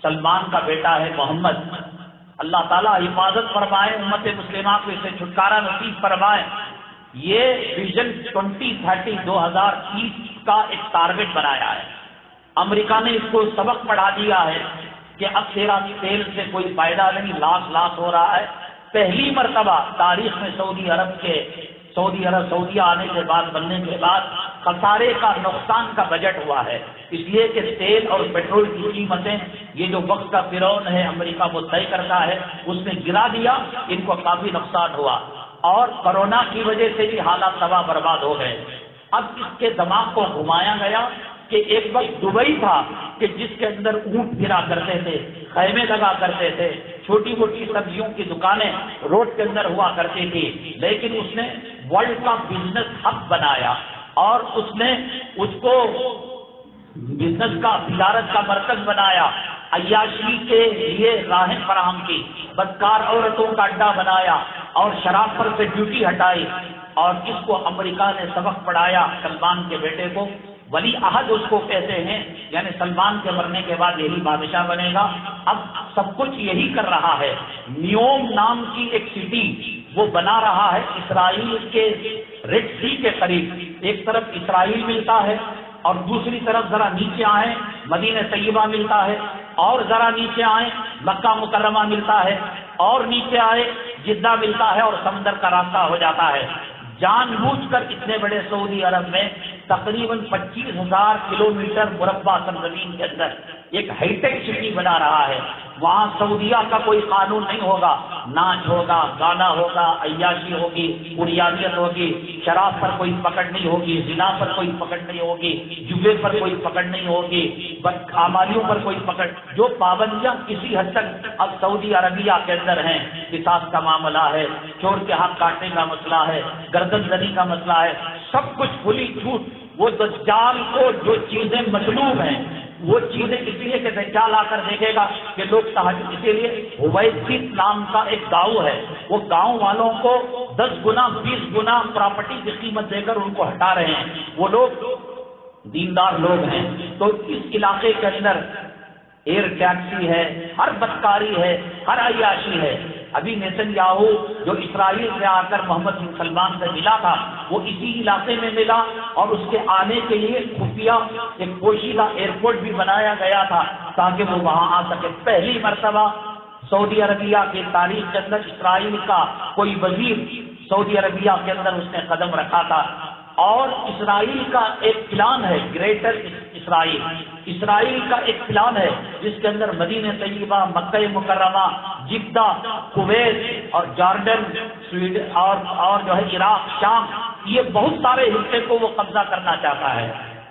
سلمان کا بیٹا ہے محمد، اللہ تعالیٰ حفاظت فرمائے، امت مسلمہ کو اسے چھٹکارا نصیب فرمائے، یہ ویژن 2030 2030 کا ایک ٹارگٹ بنایا ہے۔ امریکہ نے اس کو سبق پڑھا دیا ہے کہ اب تیرا تیل سے کوئی فائدہ نہیں، لاکھ ہو رہا ہے، پہلی مرتبہ تاریخ میں سعودیہ آنے کے بعد، بننے کے بعد خسارے کا، نقصان کا بجٹ ہوا ہے، اس لیے کہ تیل اور پیٹرول کی قیمتیں، یہ جو وقت کا فرعون ہے امریکہ وہ طے کرتا ہے، اس نے گرا دیا، ان کو کافی نقصان ہوا، اور کورونا کی وجہ سے بھی حالات تباہ برباد ہو گئے۔ اب اس کے دماغ کو گھمایا گیا کہ ایک وقت دبئی تھا کہ جس کے اندر اونٹ پھرا کرتے تھے، خیمے لگا کرتے تھے، چھوٹی موٹی سبزیوں کی دکانیں روڈ کے اندر ہوا کرتی تھی، لیکن اس نے ورلڈ کا بزنس ہب بنایا اور اس نے اس کو بزنس کا، تجارت کا مرکز بنایا، عیاشی کے لیے راہیں فراہم کی، بدکار عورتوں کا اڈا بنایا اور شراب پر سے ڈیوٹی ہٹائی، اور اس کو امریکہ نے سبق پڑھایا سلمان کے بیٹے کو، ولی عہد اس کو کہتے ہیں، یعنی سلمان کے مرنے کے بعد یہی بادشاہ بنے گا۔ اب سب کچھ یہی کر رہا ہے۔ نیوم نام کی ایک سٹی وہ بنا رہا ہے اسرائیل کے ریڈ سی کے قریب، ایک طرف اسرائیل ملتا ہے اور دوسری طرف ذرا نیچے آئیں مدینہ طیبہ ملتا ہے، اور ذرا نیچے آئیں مکہ مکرمہ ملتا ہے، اور نیچے آئے جدہ ملتا ہے، اور سمندر کا راستہ ہو جاتا ہے۔ جان بوجھ کر اتنے بڑے سعودی عرب میں تقریباً 25,000 کلومیٹر مربع سرزمین کے اندر ایک ہائی ٹیک سٹی بنا رہا ہے۔ وہاں سعودیہ کا کوئی قانون نہیں ہوگا، ناچ ہوگا، گانا ہوگا، عیاشی ہوگی، اڑیانیت ہوگی، شراب پر کوئی پکڑ نہیں ہوگی، زنا پر کوئی پکڑ نہیں ہوگی، جوے پر کوئی پکڑ نہیں ہوگی، بدکاماریوں پر کوئی پکڑ، جو پابندیاں کسی حد تک اب سعودی عربیہ کے اندر ہیں، قصاص کا معاملہ ہے، چور کے ہاتھ کاٹنے کا مسئلہ ہے، گردن زنی کا مسئلہ ہے، سب کچھ کھلی چھوٹ۔ وہ دجال کو جو چیزیں مطلوب ہیں وہ چیزیں اس لیے کہ دجال آ کر دیکھے گا کہ لوگ تہجد، اسی لیے ہویسیت نام کا ایک گاؤں ہے، وہ گاؤں والوں کو 10 گنا 20 گنا پراپرٹی کی قیمت دے کر ان کو ہٹا رہے ہیں، وہ لوگ دیندار لوگ ہیں۔ تو اس علاقے کے اندر ایئر ٹیکسی ہے، ہر بدکاری ہے، ہر عیاشی ہے۔ ابھی نیتن یاہو جو اسرائیل سے آ کر محمد بن سلمان سے ملا تھا، وہ اسی علاقے میں ملا، اور اس کے آنے کے لیے خفیہ ایک پوشیدہ ایئرپورٹ بھی بنایا گیا تھا تاکہ وہ وہاں آ سکے۔ پہلی مرتبہ سعودی عربیہ کی تاریخ کے اندر اسرائیل کا کوئی وزیر سعودی عربیہ کے اندر اس نے قدم رکھا تھا، اور اسرائیل کا ایک پلان ہے، گریٹر اسرائیل، اسرائیل کا ایک پلان ہے جس کے اندر مدینہ طیبہ، مکہ مکرمہ، جدہ، کویت اور جارڈن، سویڈن اور جو ہے عراق، شام، یہ بہت سارے حصے کو وہ قبضہ کرنا چاہتا ہے۔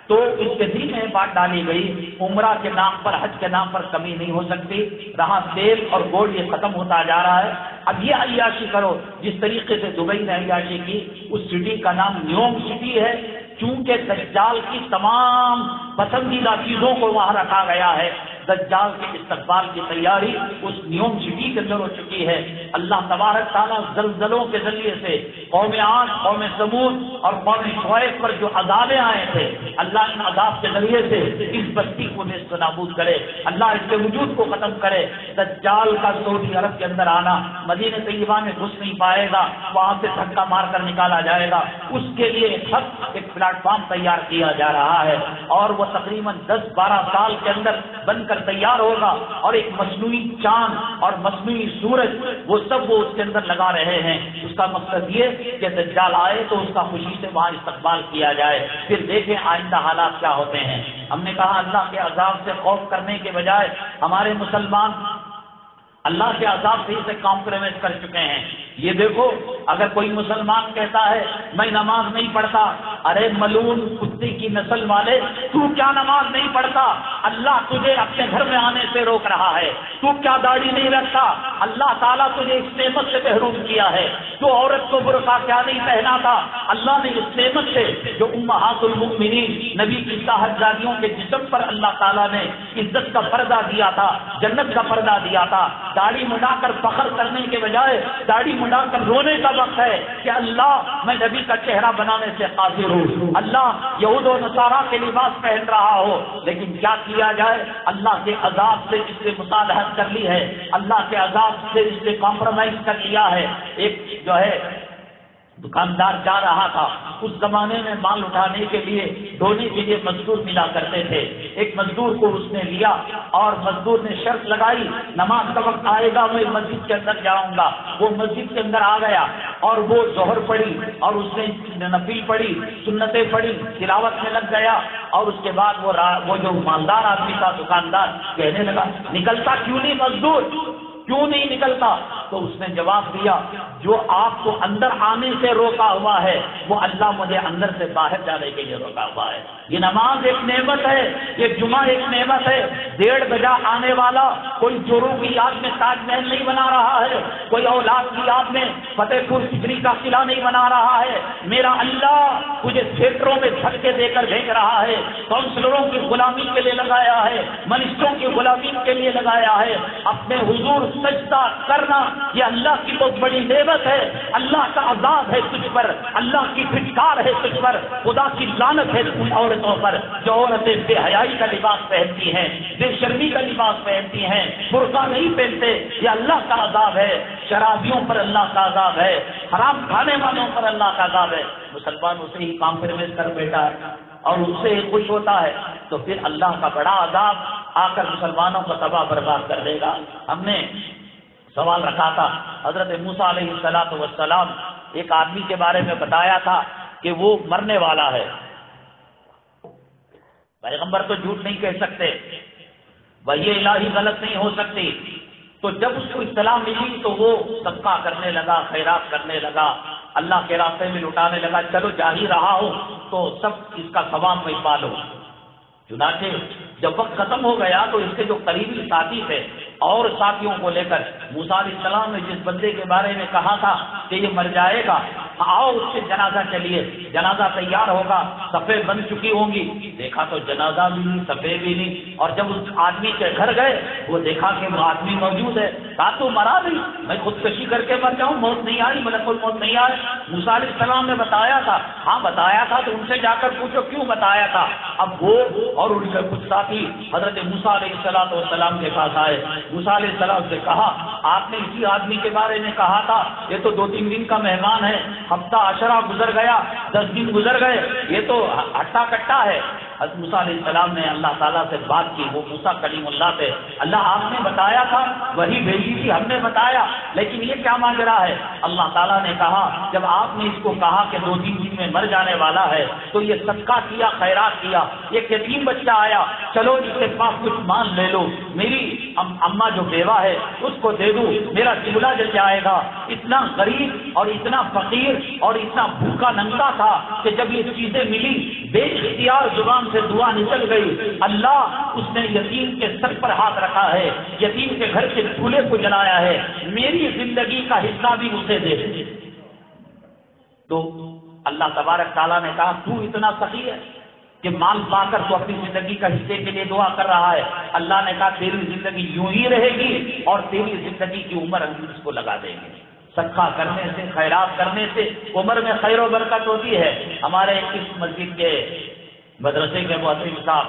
تو اس کے دل میں بات ڈالی گئی، عمرہ کے نام پر، حج کے نام پر کمی نہیں ہو سکتی، رہا تیل اور گولڈ یہ ختم ہوتا جا رہا ہے، اب یہ عیاشی کرو جس طریقے سے دبئی نے عیاشی کی۔ اس سٹی کا نام نیوم سٹی ہے، چونکہ دجال کی تمام پسندیدہ چیزوں کو وہاں رکھا گیا ہے۔ دجال کے استقبال کی تیاری اس نیوم سٹی کے اندر ہو چکی ہے۔ اللہ تبارک تعالیٰ زلزلوں کے ذریعے سے قوم عاد، قوم سمود اور قوم شعیب پر جو عذابیں آئے تھے، اللہ ان عذاب کے ذریعے سے اس بستی کو نیست و نابود کرے، اللہ اس کے وجود کو ختم کرے۔ دجال کا سعودی عرب کے اندر آنا، مدینہ طیبہ میں گھس نہیں پائے گا، وہاں سے دھکا مار کر نکالا جائے گا۔ اس کے لیے ایک پلیٹ فارم تیار کیا جا رہا ہے، اور وہ تقریباً 10-12 سال کے اندر بن کر تیار ہوگا، اور ایک مصنوعی چاند اور مصنوعی سورج وہ سب وہ اس کے اندر لگا رہے ہیں۔ اس کا مقصد یہ کہ دجال آئے تو اس کا خوشی سے وہاں استقبال کیا جائے، پھر دیکھیں آئندہ حالات کیا ہوتے ہیں۔ ہم نے کہا اللہ کے عذاب سے خوف کرنے کے بجائے ہمارے مسلمان اللہ کے عذاب سے اسے کمپرومائز کر چکے ہیں۔ یہ دیکھو، اگر کوئی مسلمان کہتا ہے میں نماز نہیں پڑھتا، ارے ملعون کتے کی نسل والے، تو کیا نماز نہیں پڑھتا؟ اللہ تجھے اپنے گھر میں آنے سے روک رہا ہے۔ تو کیا داڑھی نہیں رکھتا؟ اللہ تعالیٰ تجھے اس نعمت سے محروم کیا ہے۔ تو عورت کو برقع کیا نہیں پہنا تھا؟ اللہ نے اس نعمت سے جو امہات المؤمنین نبی کی صاحبزادیوں کے جسم پر اللہ تعالیٰ نے عزت کا پردہ دیا تھا، جنت کا پردہ دیا تھا۔ داڑھی منڈا کر فخر کرنے کے بجائے داڑھی منڈا کر رونے کا وقت ہے کہ اللہ میں نبی کا چہرہ بنانے سے قاصر ہوں، اللہ یہود و نصارہ کے لباس پہن رہا ہو، لیکن کیا کیا جائے؟ اللہ کے عذاب سے اس نے مصالحت کر لی ہے، اللہ کے عذاب سے اس نے کمپرومائز کر لیا ہے۔ ایک جو ہے دکاندار جا رہا تھا، اس زمانے میں مال اٹھانے کے لیے ڈھونے کے لیے مزدور ملا کرتے تھے. ایک مزدور کو اس نے لیا اور مزدور نے شرط لگائی نماز کا وقت آئے گا میں مسجد کے اندر جاؤں گا. وہ مسجد کے اندر آ گیا اور وہ ظہر پڑھی اور اس نے نفل پڑھی، سنتیں پڑھی، تلاوت میں لگ گیا. اور اس کے بعد وہ جو مالدار آدمی تھا دکاندار کہنے لگا نکلتا کیوں نہیں مزدور، کیوں نہیں نکلتا؟ تو اس نے جواب دیا جو آپ کو اندر آنے سے روکا ہوا ہے وہ اللہ مجھے اندر سے باہر جانے کے لیے روکا ہوا ہے. یہ نماز ایک نعمت ہے، یہ جمعہ ایک نعمت ہے. 1:30 بجے آنے والا کوئی چوروں کی یاد میں تاج محل نہیں بنا رہا ہے، کوئی اولاد کی یاد میں فتح پور سکری کا قلعہ نہیں بنا رہا ہے. میرا اللہ تجھے تھیٹروں میں دھکے دے کر بھیج رہا ہے، کاؤنسلروں کی غلامی کے لیے لگایا ہے، منسٹروں کی غلامی کے لیے لگایا ہے. اپنے حضور سجدہ کرنا یہ اللہ کی بہت بڑی نعمت ہے. اللہ کا عذاب ہے تجھ پر، اللہ کی پھٹکار ہے تجھ پر، خدا کی لعنت ہے ان عورتوں پر جو عورتیں بے حیائی کا لباس پہنتی ہیں، بے شرمی کا لباس پہنتی ہیں، برقع نہیں پہنتے. یہ اللہ کا عذاب ہے. شرابیوں پر اللہ کا عذاب ہے، حرام کھانے والوں پر اللہ کا عذاب ہے. مسلمان اسے ہی کمپرومائز کر بیٹھا ہے اور اس سے خوش ہوتا ہے تو پھر اللہ کا بڑا عذاب آ کر مسلمانوں کو تباہ برباد کر دے گا. ہم نے سوال رکھا تھا حضرت موسیٰ علیہ السلام ایک آدمی کے بارے میں بتایا تھا کہ وہ مرنے والا ہے. پیغمبر تو جھوٹ نہیں کہہ سکتے، وحی الہی غلط نہیں ہو سکتی. تو جب اس کو اطلاع ملی تو وہ صدقہ کرنے لگا، خیرات کرنے لگا، اللہ کے راستے میں لٹانے لگا. چلو جا ہی رہا ہو تو سب اس کا ثواب میں پالو. چنانچہ جب وقت ختم ہو گیا تو اس کے جو قریبی ساتھی تھے اور ساتھیوں کو لے کر موسیٰ علیہ السلام نے جس بندے کے بارے میں کہا تھا کہ یہ مر جائے گا، آؤ اس سے جنازہ چلیے. جنازہ تیار ہوگا، صفیں بن چکی ہوں گی. دیکھا تو جنازہ بھی نہیں، صفیں بھی نہیں. اور جب اس آدمی کے گھر گئے وہ دیکھا کہ وہ آدمی موجود ہے. کہا تو مرا نہیں، میں خودکشی کر کے مر جاؤں، موت نہیں آئی، ملک الموت نہیں آئی. موسیٰ علیہ السلام نے بتایا تھا. ہاں بتایا تھا، تو ان سے جا کر پوچھو کیوں بتایا تھا. اب وہ اور ان کے کچھ ساتھی حضرت موسیٰ علیہ السلام کے پاس آئے. موسیٰ علیہ السلام سے کہا آپ نے اسی آدمی کے بارے میں کہا تھا یہ تو 2-3 دن کا مہمان ہے، ہفتہ عشرہ گزر گیا، 10 دن گزر گئے، یہ تو ہٹا کٹا ہے. حضرت موسیٰ علیہ السلام نے اللہ تعالیٰ سے بات کی. وہ موسیٰ کلیم اللہ تھے. اللہ آپ نے بتایا تھا، وہی بھیجی تھی، ہم نے بتایا، لیکن یہ کیا ماجرا ہے؟ اللہ تعالیٰ نے کہا جب آپ نے اس کو کہا کہ 2-3 دن میں مر جانے والا ہے تو یہ صدقہ کیا، خیرات کیا. ایک یتیم بچہ آیا، چلو اس کے پاس کچھ مال لے لو، میری اماں جو بیوہ ہے اس کو دے دوں، میرا چولہا جل جائے گا. اتنا غریب اور اتنا فقیر اور اتنا بھوکا ننگا تھا کہ جب یہ چیزیں ملی بے اختیار زبان سے دعا نکل گئی. اللہ اس نے یتیم کے سر پر ہاتھ رکھا ہے، یتیم کے گھر کے چولہے کو جلایا ہے، میری زندگی کا حصہ بھی اسے دے دے. تو اللہ تبارک تعالیٰ نے کہا تو اتنا سخی ہے کہ مال پا کر تو اپنی زندگی کا حصے کے لیے دعا کر رہا ہے. اللہ نے کہا تیری زندگی یوں ہی رہے گی اور تیری زندگی کی عمر ہم اس کو لگا دیں گے. صدقہ کرنے سے، خیرات کرنے سے عمر میں خیر و برکت ہوتی ہے. ہمارے اس مسجد کے مدرسے کے مؤذن صاحب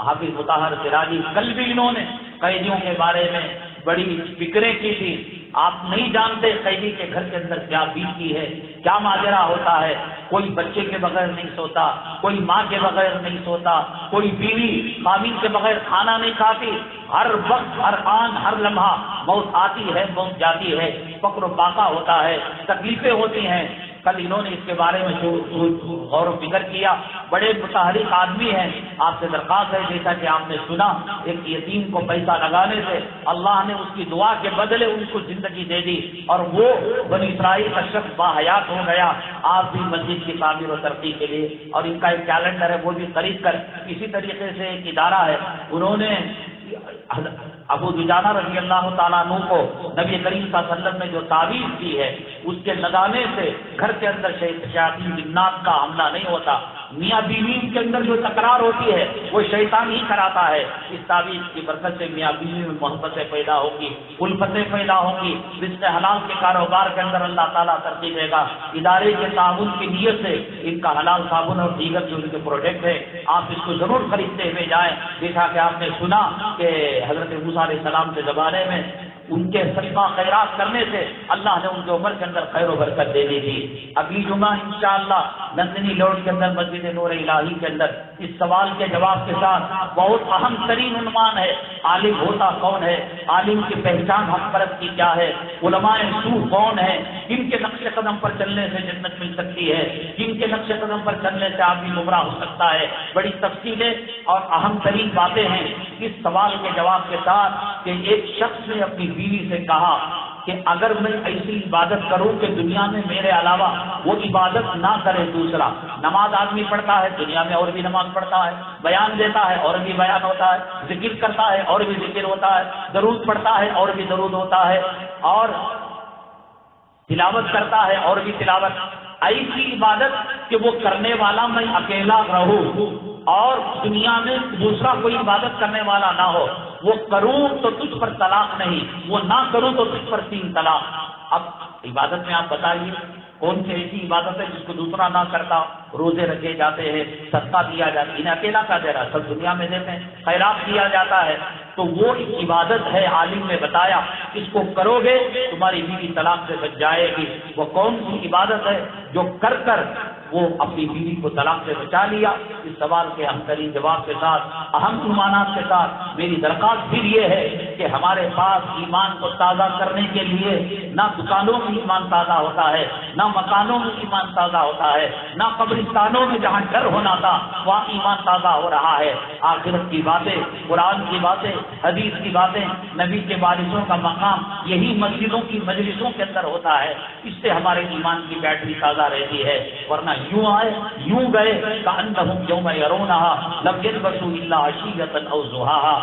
حافظ مطہر سراجی کل بھی انہوں نے قیدیوں کے بارے میں بڑی فکریں کی تھی. آپ نہیں جانتے قیدی کے گھر کے اندر کیا بیتی ہے، کیا ماجرا ہوتا ہے. کوئی بچے کے بغیر نہیں سوتا، کوئی ماں کے بغیر نہیں سوتا، کوئی بیوی خامین کے بغیر کھانا نہیں کھاتی. ہر وقت، ہر آن، ہر لمحہ موت آتی ہے، موت جاتی ہے، فقر و فاقہ ہوتا ہے، تکلیفیں ہوتی ہیں. کل انہوں نے اس کے بارے میں غور و فکر کیا. بڑے متحرک آدمی ہیں. آپ سے درخواست ہے جیسا کہ آپ نے سنا ایک یتیم کو پیسہ لگانے سے اللہ نے اس کی دعا کے بدلے ان کو زندگی دے دی اور وہ بنی اسرائیل کا شخص باحیات ہو گیا. آپ بھی مسجد کی تعمیر و ترقی کے لیے اور ان کا ایک کیلنڈر ہے وہ بھی خرید کر اسی طریقے سے ایک ادارہ ہے انہوں نے ابو دجانہ رضی اللہ تعالیٰ عنہ کو نبی کریم صلی اللہ علیہ وسلم نے جو تعویذ دی ہے اس کے لگانے سے گھر کے اندر شیاطین جنات کا حملہ نہیں ہوتا. میاں بیوی کے اندر جو تکرار ہوتی ہے وہ شیطان ہی کراتا ہے. اس تعویذ کی برکت سے میاں بیوی میں محبتیں پیدا ہوگی، الفتیں پیدا ہوں گی، رزق حلال کے کاروبار کے اندر اللہ تعالیٰ ترقی دے گا. ادارے کے تعاون کی نیت سے ان کا حلال صابن اور دیگر جو ان کے پروڈکٹ ہے آپ اس کو ضرور خریدتے ہوئے جائیں. جیسا کہ آپ نے سنا کہ حضرت موسیٰ علیہ السلام کے زمانے میں ان کے صدقہ خیرات کرنے سے اللہ نے ان کے عمر کے اندر خیر و برکت دے دی تھی۔ اگلی جمعہ انشاءاللہ نندنی لوڈ کے اندر مسجد نور الہی کے اندر اس سوال کے جواب کے ساتھ بہت اہم ترین عنوان ہے عالم ہوتا کون ہے، عالم کی پہچان ہم پرست کی کیا ہے، علماء سو کون ہے، جن کے نقش قدم پر چلنے سے جنت مل سکتی ہے، جن کے نقش قدم پر چلنے سے آدمی گمراہ ہو سکتا ہے۔ بڑی تفصیلیں اور اہم ترین باتیں ہیں اس سوال کے جواب کے ساتھ کہ ایک شخص نے اپنی بیوی سے کہا کہ اگر میں ایسی عبادت کروں کہ دنیا میں میرے علاوہ وہ عبادت نہ کرے دوسرا، نماز آدمی پڑھتا ہے دنیا میں اور بھی نماز پڑھتا ہے، بیان دیتا ہے اور بھی بیان ہوتا ہے، ذکر کرتا ہے اور بھی ذکر ہوتا ہے، درود پڑھتا ہے اور بھی درود ہوتا ہے، اور تلاوت کرتا ہے اور بھی تلاوت، ایسی عبادت کہ وہ کرنے والا میں اکیلا رہوں اور دنیا میں دوسرا کوئی عبادت کرنے والا نہ ہو، وہ کروں تو تجھ پر طلاق نہیں، وہ نہ کروں تو تجھ پر 3 طلاق۔ اب عبادت میں آپ بتائیے کون سی ایسی عبادت ہے جس کو دوسرا نہ کرتا؟ روزے رکھے جاتے ہیں، صدقہ دیا جاتا ہے، انہیں اکیلا کا دے رہا، سب دنیا میں دیتے ہیں، خیرات کیا جاتا ہے، تو وہ ایک عبادت ہے۔ عالم نے بتایا اس کو کرو گے تمہاری بیوی طلاق سے بچ جائے گی۔ وہ کون سی عبادت ہے جو کر کر وہ اپنی بیوی کو طلاق سے بچا لیا؟ اس سوال کے اہم ترین جواب کے ساتھ، اہم عنوانات کے ساتھ میری درخواست پھر یہ ہے کہ ہمارے پاس ایمان کو تازہ کرنے کے لیے نہ دکانوں میں ایمان تازہ ہوتا ہے، نہ مکانوں میں ایمان تازہ ہوتا ہے، نہ قبرستانوں میں جہاں ڈر ہونا تھا وہاں ایمان تازہ ہو رہا ہے۔ آخرت کی باتیں، قرآن کی باتیں، حدیث کی باتیں، نبی کے وارثوں کا مقام یہی مسجدوں کی مجلسوں کے اندر ہوتا ہے، اس سے ہمارے ایمان کی بیٹری تازہ رہتی ہے، ورنہ یوں آئے یوں گئے کأنہم یوم یرونہا لم یلبثوا الا عشیۃ او ضحاہا۔